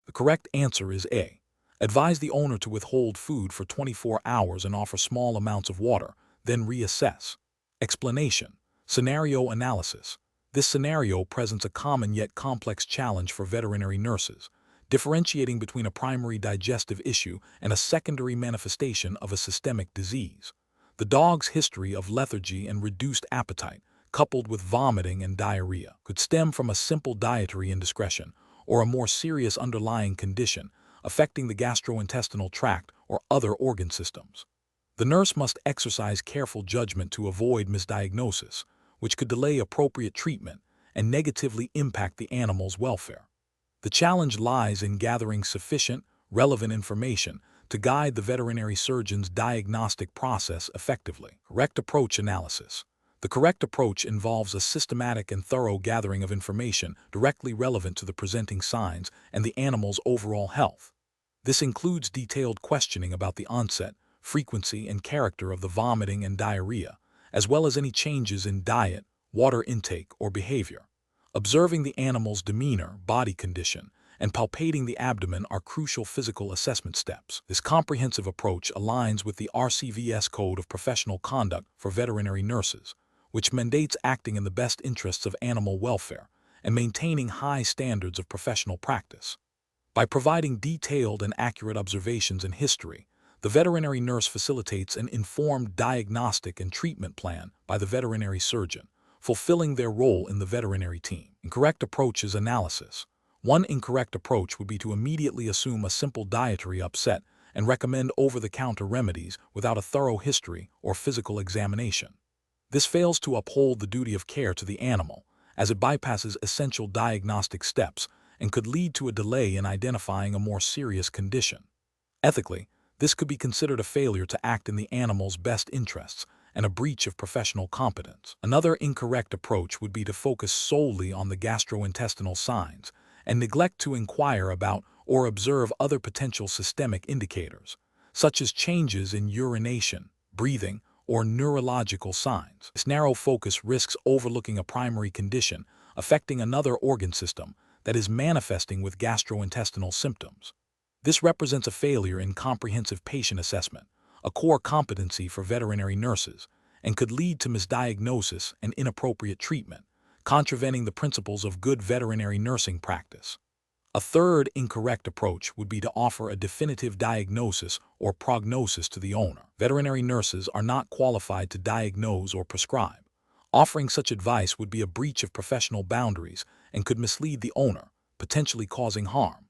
The correct answer is A. Advise the owner to withhold food for 24 hours and offer small amounts of water, then reassess. Explanation. Scenario analysis. This scenario presents a common yet complex challenge for veterinary nurses, differentiating between a primary digestive issue and a secondary manifestation of a systemic disease. The dog's history of lethargy and reduced appetite, coupled with vomiting and diarrhea, could stem from a simple dietary indiscretion or a more serious underlying condition affecting the gastrointestinal tract or other organ systems. The nurse must exercise careful judgment to avoid misdiagnosis, which could delay appropriate treatment and negatively impact the animal's welfare. The challenge lies in gathering sufficient, relevant information to guide the veterinary surgeon's diagnostic process effectively. Correct approach analysis. The correct approach involves a systematic and thorough gathering of information directly relevant to the presenting signs and the animal's overall health. This includes detailed questioning about the onset, frequency, and character of the vomiting and diarrhea, as well as any changes in diet, water intake, or behavior. Observing the animal's demeanor, body condition, and palpating the abdomen are crucial physical assessment steps. This comprehensive approach aligns with the RCVS Code of Professional Conduct for Veterinary Nurses, which mandates acting in the best interests of animal welfare and maintaining high standards of professional practice. By providing detailed and accurate observations and history, the veterinary nurse facilitates an informed diagnostic and treatment plan by the veterinary surgeon, fulfilling their role in the veterinary team. Incorrect approach is analysis. One incorrect approach would be to immediately assume a simple dietary upset and recommend over-the-counter remedies without a thorough history or physical examination. This fails to uphold the duty of care to the animal, as it bypasses essential diagnostic steps and could lead to a delay in identifying a more serious condition. Ethically, this could be considered a failure to act in the animal's best interests and a breach of professional competence. Another incorrect approach would be to focus solely on the gastrointestinal signs and neglect to inquire about or observe other potential systemic indicators, such as changes in urination, breathing, or neurological signs. This narrow focus risks overlooking a primary condition affecting another organ system that is manifesting with gastrointestinal symptoms. This represents a failure in comprehensive patient assessment, a core competency for veterinary nurses, and could lead to misdiagnosis and inappropriate treatment, contravening the principles of good veterinary nursing practice. A third incorrect approach would be to offer a definitive diagnosis or prognosis to the owner. Veterinary nurses are not qualified to diagnose or prescribe. Offering such advice would be a breach of professional boundaries and could mislead the owner, potentially causing harm.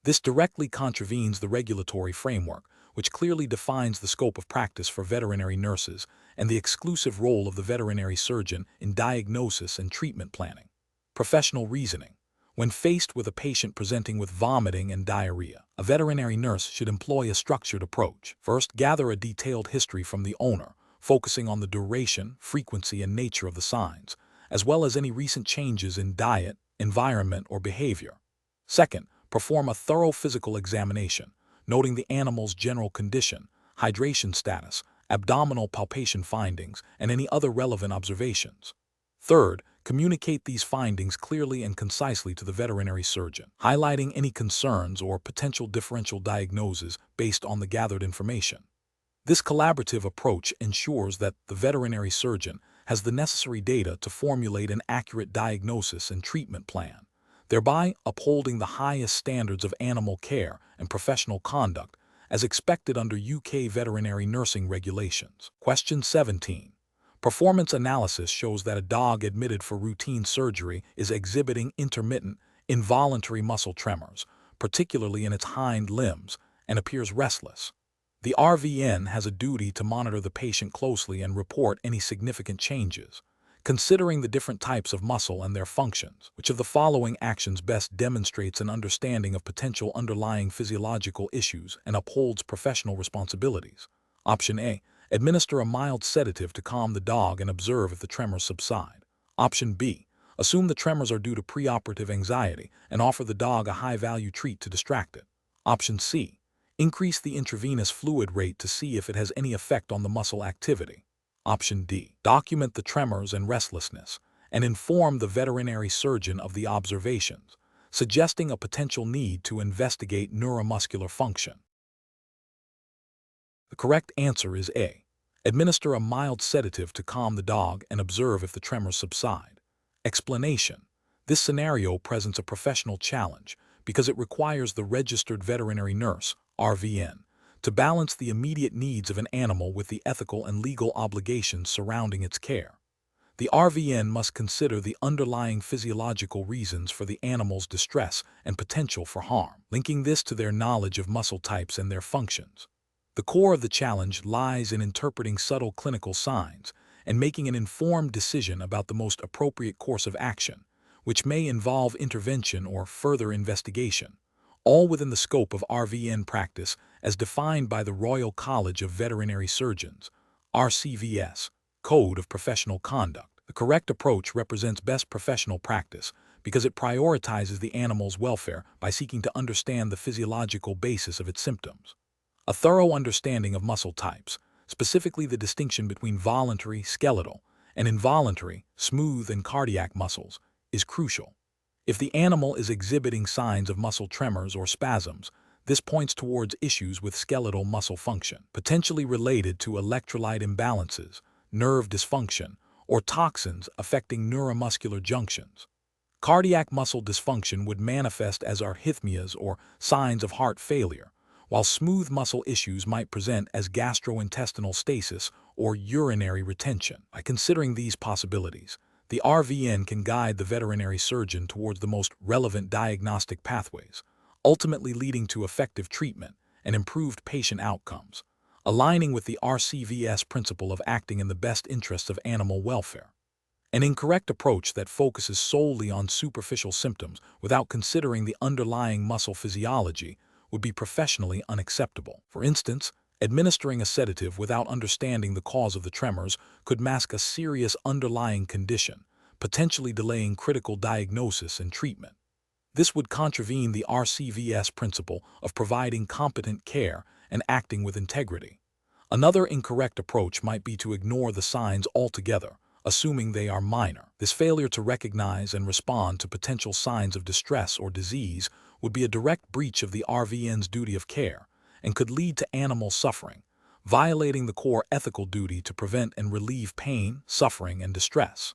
This directly contravenes the regulatory framework, which clearly defines the scope of practice for veterinary nurses and the exclusive role of the veterinary surgeon in diagnosis and treatment planning. Professional reasoning. When faced with a patient presenting with vomiting and diarrhea, a veterinary nurse should employ a structured approach. First, gather a detailed history from the owner, focusing on the duration, frequency, and nature of the signs, as well as any recent changes in diet, environment, or behavior. Second, perform a thorough physical examination, noting the animal's general condition, hydration status, abdominal palpation findings, and any other relevant observations. Third, communicate these findings clearly and concisely to the veterinary surgeon, highlighting any concerns or potential differential diagnoses based on the gathered information. This collaborative approach ensures that the veterinary surgeon has the necessary data to formulate an accurate diagnosis and treatment plan, thereby upholding the highest standards of animal care and professional conduct as expected under UK veterinary nursing regulations. Question 17. Performance analysis shows that a dog admitted for routine surgery is exhibiting intermittent, involuntary muscle tremors, particularly in its hind limbs, and appears restless. The RVN has a duty to monitor the patient closely and report any significant changes. Considering the different types of muscle and their functions, which of the following actions best demonstrates an understanding of potential underlying physiological issues and upholds professional responsibilities? Option A. Administer a mild sedative to calm the dog and observe if the tremors subside. Option B. Assume the tremors are due to preoperative anxiety and offer the dog a high-value treat to distract it. Option C. Increase the intravenous fluid rate to see if it has any effect on the muscle activity. Option D. Document the tremors and restlessness and inform the veterinary surgeon of the observations, suggesting a potential need to investigate neuromuscular function. The correct answer is A. Administer a mild sedative to calm the dog and observe if the tremors subside. Explanation. This scenario presents a professional challenge because it requires the registered veterinary nurse, RVN, to balance the immediate needs of an animal with the ethical and legal obligations surrounding its care. The RVN must consider the underlying physiological reasons for the animal's distress and potential for harm, linking this to their knowledge of muscle types and their functions. The core of the challenge lies in interpreting subtle clinical signs and making an informed decision about the most appropriate course of action, which may involve intervention or further investigation, all within the scope of RVN practice as defined by the Royal College of Veterinary Surgeons, RCVS, Code of Professional Conduct. The correct approach represents best professional practice because it prioritizes the animal's welfare by seeking to understand the physiological basis of its symptoms. A thorough understanding of muscle types, specifically the distinction between voluntary, skeletal, and involuntary, smooth and cardiac muscles, is crucial. If the animal is exhibiting signs of muscle tremors or spasms, this points towards issues with skeletal muscle function, potentially related to electrolyte imbalances, nerve dysfunction, or toxins affecting neuromuscular junctions. Cardiac muscle dysfunction would manifest as arrhythmias or signs of heart failure, while smooth muscle issues might present as gastrointestinal stasis or urinary retention. By considering these possibilities, the RVN can guide the veterinary surgeon towards the most relevant diagnostic pathways, ultimately leading to effective treatment and improved patient outcomes, aligning with the RCVS principle of acting in the best interests of animal welfare. An incorrect approach that focuses solely on superficial symptoms without considering the underlying muscle physiology would be professionally unacceptable. For instance, administering a sedative without understanding the cause of the tremors could mask a serious underlying condition, potentially delaying critical diagnosis and treatment. This would contravene the RCVS principle of providing competent care and acting with integrity. Another incorrect approach might be to ignore the signs altogether, assuming they are minor. This failure to recognize and respond to potential signs of distress or disease would be a direct breach of the RVN's duty of care and could lead to animal suffering, violating the core ethical duty to prevent and relieve pain, suffering, and distress.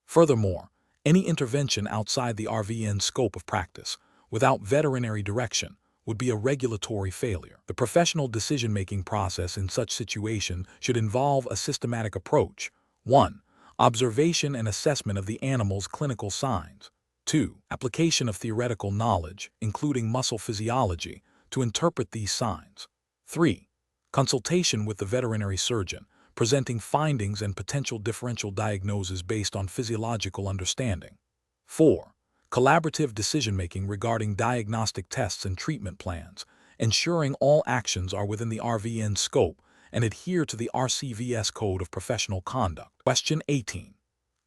Furthermore, any intervention outside the RVN's scope of practice, without veterinary direction, would be a regulatory failure. The professional decision-making process in such situation should involve a systematic approach. 1. Observation and assessment of the animal's clinical signs. 2. Application of theoretical knowledge, including muscle physiology, to interpret these signs. 3. Consultation with the veterinary surgeon, presenting findings and potential differential diagnoses based on physiological understanding. 4. Collaborative decision-making regarding diagnostic tests and treatment plans, ensuring all actions are within the RVN scope and adhere to the RCVS Code of Professional Conduct. Question 18.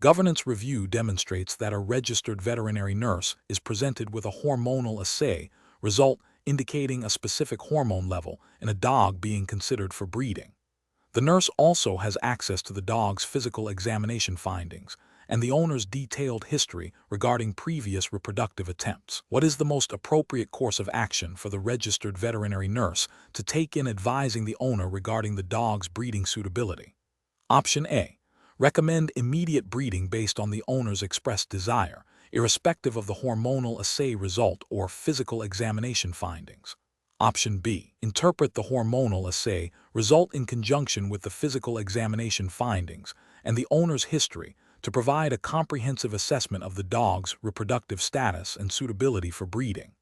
Governance review demonstrates that a registered veterinary nurse is presented with a hormonal assay result indicating a specific hormone level in a dog being considered for breeding. The nurse also has access to the dog's physical examination findings and the owner's detailed history regarding previous reproductive attempts. What is the most appropriate course of action for the registered veterinary nurse to take in advising the owner regarding the dog's breeding suitability? Option A. Recommend immediate breeding based on the owner's expressed desire, irrespective of the hormonal assay result or physical examination findings. Option B. Interpret the hormonal assay result in conjunction with the physical examination findings and the owner's history to provide a comprehensive assessment of the dog's reproductive status and suitability for breeding.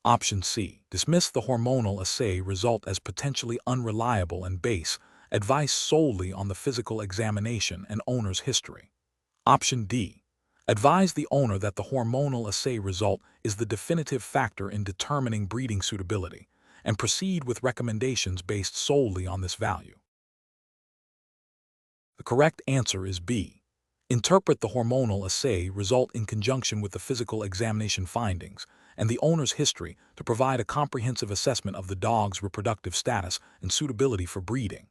Option C. Dismiss the hormonal assay result as potentially unreliable and base advice solely on the physical examination and owner's history. Option D. Advise the owner that the hormonal assay result is the definitive factor in determining breeding suitability, and proceed with recommendations based solely on this value. The correct answer is B. Interpret the hormonal assay result in conjunction with the physical examination findings and the owner's history to provide a comprehensive assessment of the dog's reproductive status and suitability for breeding.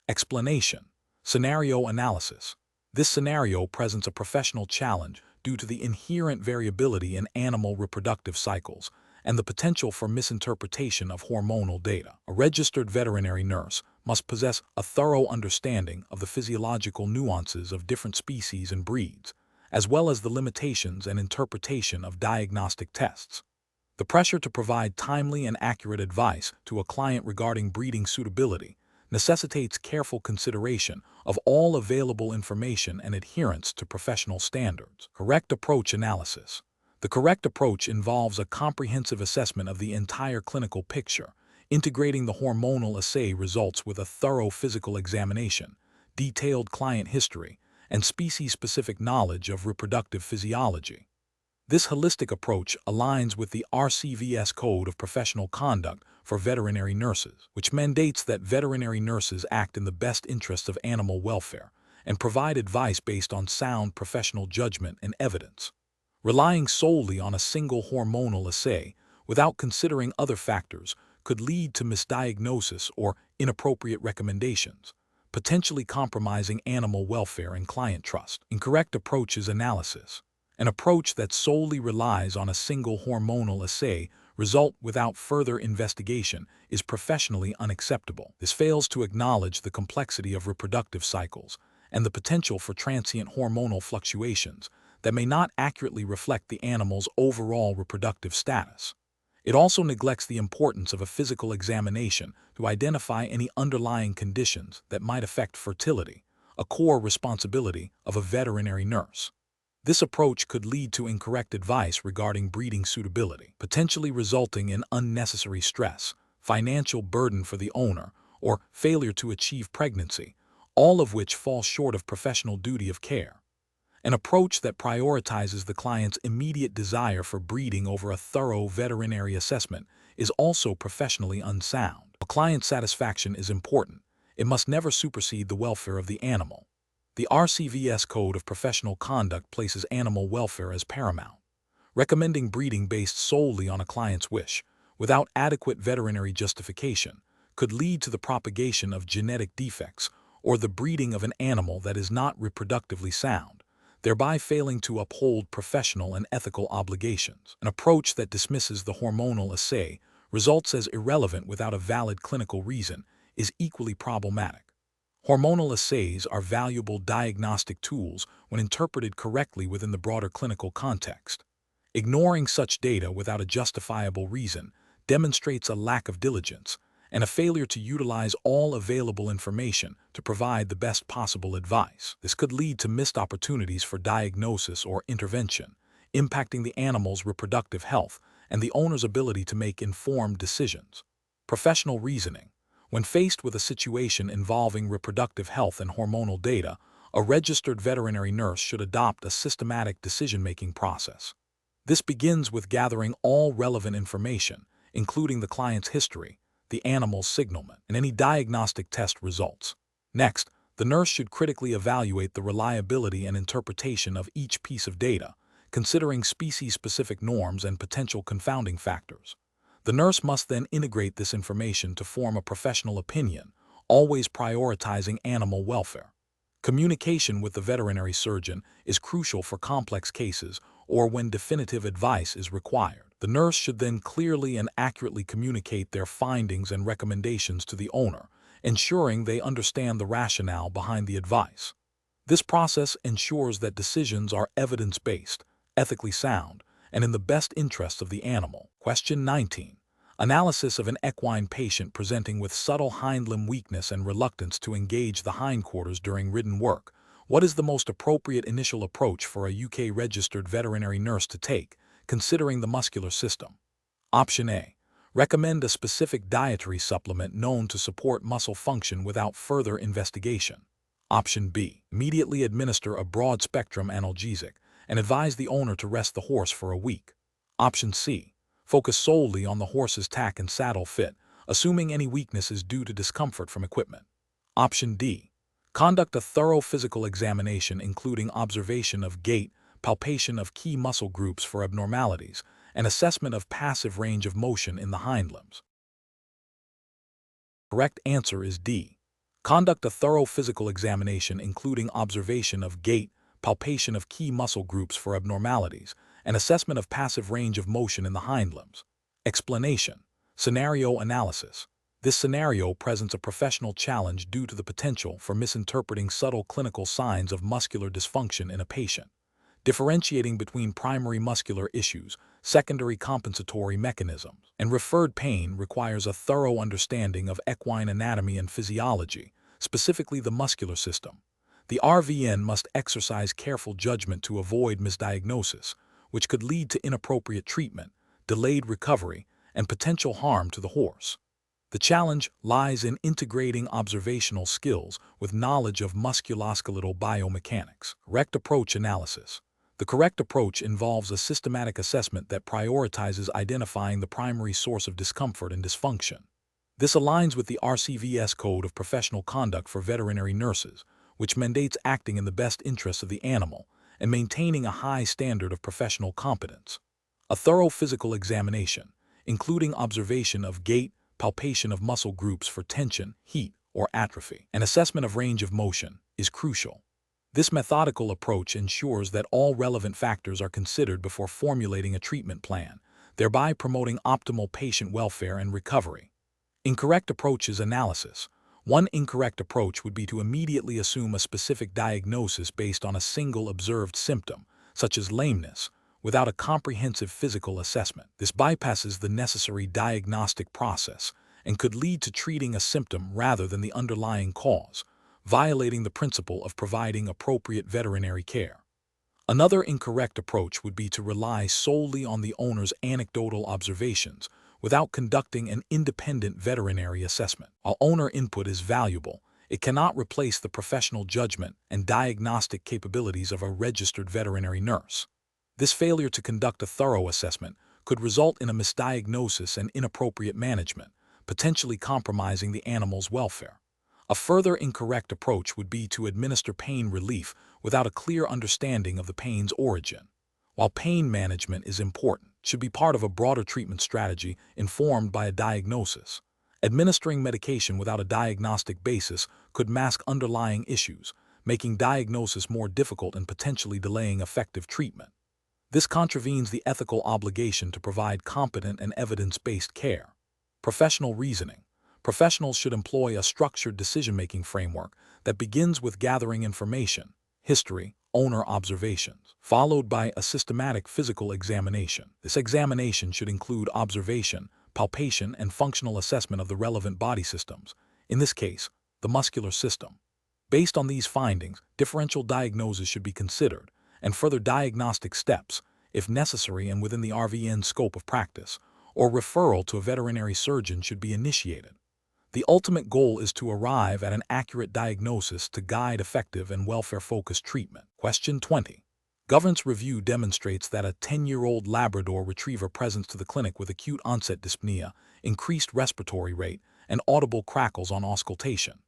Explanation. Scenario analysis. This scenario presents a professional challenge due to the inherent variability in animal reproductive cycles and the potential for misinterpretation of hormonal data. A registered veterinary nurse must possess a thorough understanding of the physiological nuances of different species and breeds, as well as the limitations and interpretation of diagnostic tests. The pressure to provide timely and accurate advice to a client regarding breeding suitability necessitates careful consideration of all available information and adherence to professional standards. Correct approach analysis. The correct approach involves a comprehensive assessment of the entire clinical picture, integrating the hormonal assay results with a thorough physical examination, detailed client history, and species-specific knowledge of reproductive physiology. This holistic approach aligns with the RCVS Code of Professional Conduct for veterinary nurses, which mandates that veterinary nurses act in the best interests of animal welfare and provide advice based on sound professional judgment and evidence. Relying solely on a single hormonal assay without considering other factors could lead to misdiagnosis or inappropriate recommendations, potentially compromising animal welfare and client trust. Incorrect approach is analysis. An approach that solely relies on a single hormonal assay result without further investigation is professionally unacceptable. This fails to acknowledge the complexity of reproductive cycles and the potential for transient hormonal fluctuations that may not accurately reflect the animal's overall reproductive status. It also neglects the importance of a physical examination to identify any underlying conditions that might affect fertility, a core responsibility of a veterinary nurse. This approach could lead to incorrect advice regarding breeding suitability, potentially resulting in unnecessary stress, financial burden for the owner, or failure to achieve pregnancy, all of which fall short of professional duty of care. An approach that prioritizes the client's immediate desire for breeding over a thorough veterinary assessment is also professionally unsound. A client's satisfaction is important. It must never supersede the welfare of the animal. The RCVS Code of Professional Conduct places animal welfare as paramount. Recommending breeding based solely on a client's wish, without adequate veterinary justification, could lead to the propagation of genetic defects or the breeding of an animal that is not reproductively sound, thereby failing to uphold professional and ethical obligations. An approach that dismisses the hormonal assay, results as irrelevant without a valid clinical reason, is equally problematic. Hormonal assays are valuable diagnostic tools when interpreted correctly within the broader clinical context. Ignoring such data without a justifiable reason demonstrates a lack of diligence and a failure to utilize all available information to provide the best possible advice. This could lead to missed opportunities for diagnosis or intervention, impacting the animal's reproductive health and the owner's ability to make informed decisions. Professional reasoning. When faced with a situation involving reproductive health and hormonal data, a registered veterinary nurse should adopt a systematic decision-making process. This begins with gathering all relevant information, including the client's history, the animal's signalment, and any diagnostic test results. Next, the nurse should critically evaluate the reliability and interpretation of each piece of data, considering species-specific norms and potential confounding factors. The nurse must then integrate this information to form a professional opinion, always prioritizing animal welfare. Communication with the veterinary surgeon is crucial for complex cases or when definitive advice is required. The nurse should then clearly and accurately communicate their findings and recommendations to the owner, ensuring they understand the rationale behind the advice. This process ensures that decisions are evidence-based, ethically sound, and in the best interests of the animal. Question 19. Analysis of an equine patient presenting with subtle hind limb weakness and reluctance to engage the hindquarters during ridden work. What is the most appropriate initial approach for a UK-registered veterinary nurse to take, considering the muscular system? Option A. Recommend a specific dietary supplement known to support muscle function without further investigation. Option B. Immediately administer a broad-spectrum analgesic and advise the owner to rest the horse for a week. Option C. Focus solely on the horse's tack and saddle fit, assuming any weakness is due to discomfort from equipment. Option D. Conduct a thorough physical examination including observation of gait, palpation of key muscle groups for abnormalities, and assessment of passive range of motion in the hind limbs. Correct answer is D. Conduct a thorough physical examination including observation of gait, palpation of key muscle groups for abnormalities, and assessment of passive range of motion in the hind limbs. Explanation. Scenario analysis. This scenario presents a professional challenge due to the potential for misinterpreting subtle clinical signs of muscular dysfunction in a patient. Differentiating between primary muscular issues, secondary compensatory mechanisms, and referred pain requires a thorough understanding of equine anatomy and physiology, specifically the muscular system. The RVN must exercise careful judgment to avoid misdiagnosis, which could lead to inappropriate treatment, delayed recovery, and potential harm to the horse. The challenge lies in integrating observational skills with knowledge of musculoskeletal biomechanics. Correct approach analysis. The correct approach involves a systematic assessment that prioritizes identifying the primary source of discomfort and dysfunction. This aligns with the RCVS Code of Professional Conduct for veterinary nurses, which mandates acting in the best interests of the animal and maintaining a high standard of professional competence. A thorough physical examination, including observation of gait, palpation of muscle groups for tension, heat, or atrophy, and assessment of range of motion, is crucial. This methodical approach ensures that all relevant factors are considered before formulating a treatment plan, thereby promoting optimal patient welfare and recovery. Incorrect approaches analysis. One incorrect approach would be to immediately assume a specific diagnosis based on a single observed symptom, such as lameness, without a comprehensive physical assessment. This bypasses the necessary diagnostic process and could lead to treating a symptom rather than the underlying cause, violating the principle of providing appropriate veterinary care. Another incorrect approach would be to rely solely on the owner's anecdotal observations without conducting an independent veterinary assessment. While owner input is valuable, it cannot replace the professional judgment and diagnostic capabilities of a registered veterinary nurse. This failure to conduct a thorough assessment could result in a misdiagnosis and inappropriate management, potentially compromising the animal's welfare. A further incorrect approach would be to administer pain relief without a clear understanding of the pain's origin. While pain management is important, it should be part of a broader treatment strategy informed by a diagnosis. Administering medication without a diagnostic basis could mask underlying issues, making diagnosis more difficult and potentially delaying effective treatment. This contravenes the ethical obligation to provide competent and evidence-based care. Professional reasoning. Professionals should employ a structured decision-making framework that begins with gathering information, history, owner observations, followed by a systematic physical examination. This examination should include observation, palpation, and functional assessment of the relevant body systems, in this case, the muscular system. Based on these findings, differential diagnosis should be considered, and further diagnostic steps, if necessary and within the RVN scope of practice, or referral to a veterinary surgeon should be initiated. The ultimate goal is to arrive at an accurate diagnosis to guide effective and welfare-focused treatment. Question 20. Governance review demonstrates that a 10-year-old Labrador Retriever presents to the clinic with acute onset dyspnea, increased respiratory rate, and audible crackles on auscultation.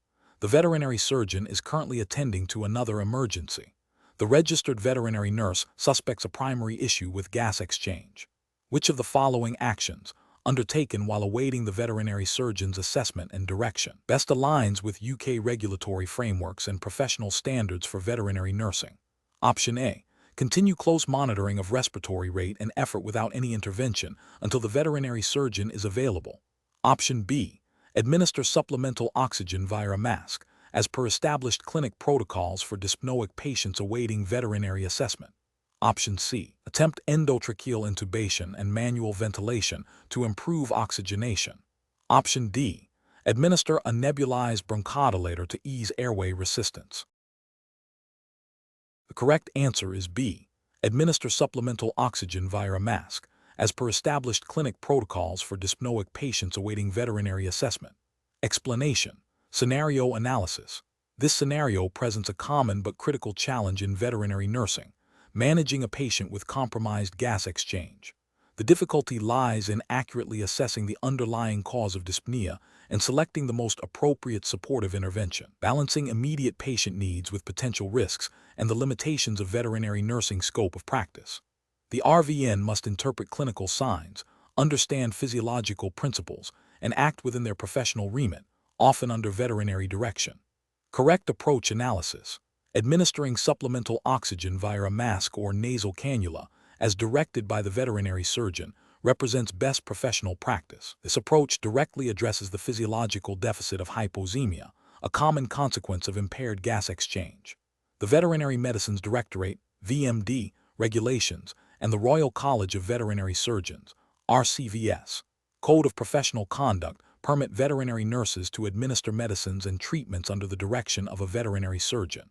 The veterinary surgeon is currently attending to another emergency. The registered veterinary nurse suspects a primary issue with gas exchange. Which of the following actions, undertaken while awaiting the veterinary surgeon's assessment and direction, best aligns with UK regulatory frameworks and professional standards for veterinary nursing? Option A. Continue close monitoring of respiratory rate and effort without any intervention until the veterinary surgeon is available. Option B. Administer supplemental oxygen via a mask, as per established clinic protocols for dyspnoic patients awaiting veterinary assessment. Option C. Attempt endotracheal intubation and manual ventilation to improve oxygenation. Option D. Administer a nebulized bronchodilator to ease airway resistance. The correct answer is B. Administer supplemental oxygen via a mask, as per established clinic protocols for dyspnoic patients awaiting veterinary assessment. Explanation. Scenario analysis. This scenario presents a common but critical challenge in veterinary nursing, managing a patient with compromised gas exchange. The difficulty lies in accurately assessing the underlying cause of dyspnea and selecting the most appropriate supportive intervention, balancing immediate patient needs with potential risks and the limitations of veterinary nursing scope of practice. The RVN must interpret clinical signs, understand physiological principles, and act within their professional remit, often under veterinary direction. Correct approach analysis. Administering supplemental oxygen via a mask or nasal cannula, as directed by the veterinary surgeon, represents best professional practice. This approach directly addresses the physiological deficit of hypoxemia, a common consequence of impaired gas exchange. The Veterinary Medicines Directorate, VMD, regulations, and the Royal College of Veterinary Surgeons, RCVS, Code of Professional Conduct permit veterinary nurses to administer medicines and treatments under the direction of a veterinary surgeon.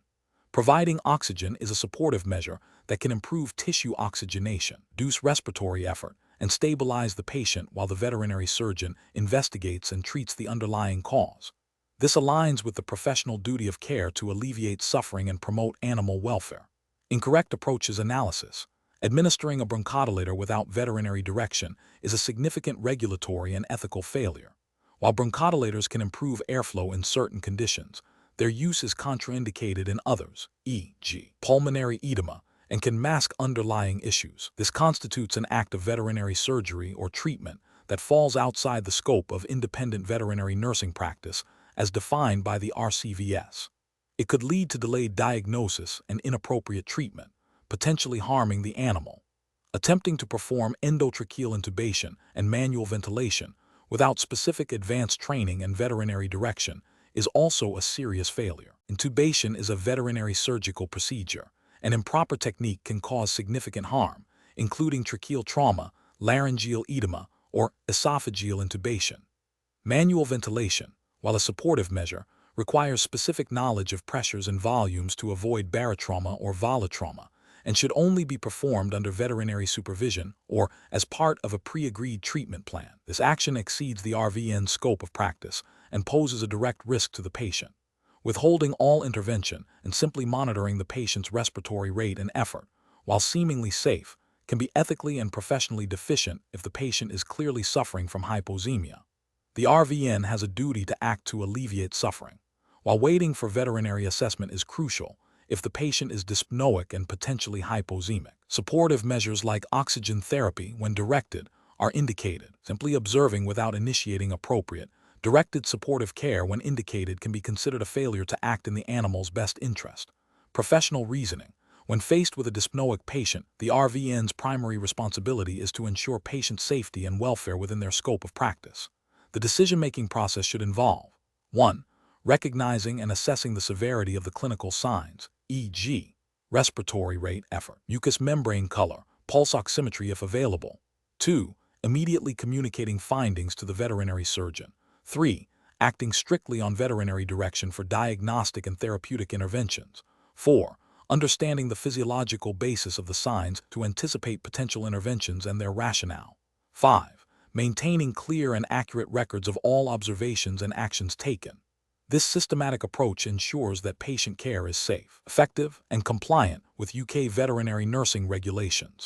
Providing oxygen is a supportive measure that can improve tissue oxygenation, reduce respiratory effort, and stabilize the patient while the veterinary surgeon investigates and treats the underlying cause. This aligns with the professional duty of care to alleviate suffering and promote animal welfare. Incorrect approaches analysis. Administering a bronchodilator without veterinary direction is a significant regulatory and ethical failure. While bronchodilators can improve airflow in certain conditions, Their use is contraindicated in others, e.g., pulmonary edema, and can mask underlying issues. This constitutes an act of veterinary surgery or treatment that falls outside the scope of independent veterinary nursing practice as defined by the RCVS. It could lead to delayed diagnosis and inappropriate treatment, potentially harming the animal. Attempting to perform endotracheal intubation and manual ventilation without specific advanced training and veterinary direction is also a serious failure. Intubation is a veterinary surgical procedure. An improper technique can cause significant harm, including tracheal trauma, laryngeal edema, or esophageal intubation. Manual ventilation, while a supportive measure, requires specific knowledge of pressures and volumes to avoid barotrauma or volatrauma, and should only be performed under veterinary supervision or as part of a pre-agreed treatment plan. This action exceeds the RVN's scope of practice and poses a direct risk to the patient. Withholding all intervention and simply monitoring the patient's respiratory rate and effort, while seemingly safe, can be ethically and professionally deficient if the patient is clearly suffering from hypoxemia. The RVN has a duty to act to alleviate suffering, while waiting for veterinary assessment is crucial if the patient is dyspnoic and potentially hypoxemic. Supportive measures like oxygen therapy, when directed, are indicated. Simply observing without initiating appropriate, directed supportive care when indicated can be considered a failure to act in the animal's best interest. Professional reasoning. When faced with a dyspnoic patient, the RVN's primary responsibility is to ensure patient safety and welfare within their scope of practice. The decision-making process should involve 1. Recognizing and assessing the severity of the clinical signs, e.g., respiratory rate, effort, mucous membrane color, pulse oximetry if available. 2. Immediately communicating findings to the veterinary surgeon. 3. Acting strictly on veterinary direction for diagnostic and therapeutic interventions. 4. Understanding the physiological basis of the signs to anticipate potential interventions and their rationale. 5. Maintaining clear and accurate records of all observations and actions taken. This systematic approach ensures that patient care is safe, effective, and compliant with UK veterinary nursing regulations.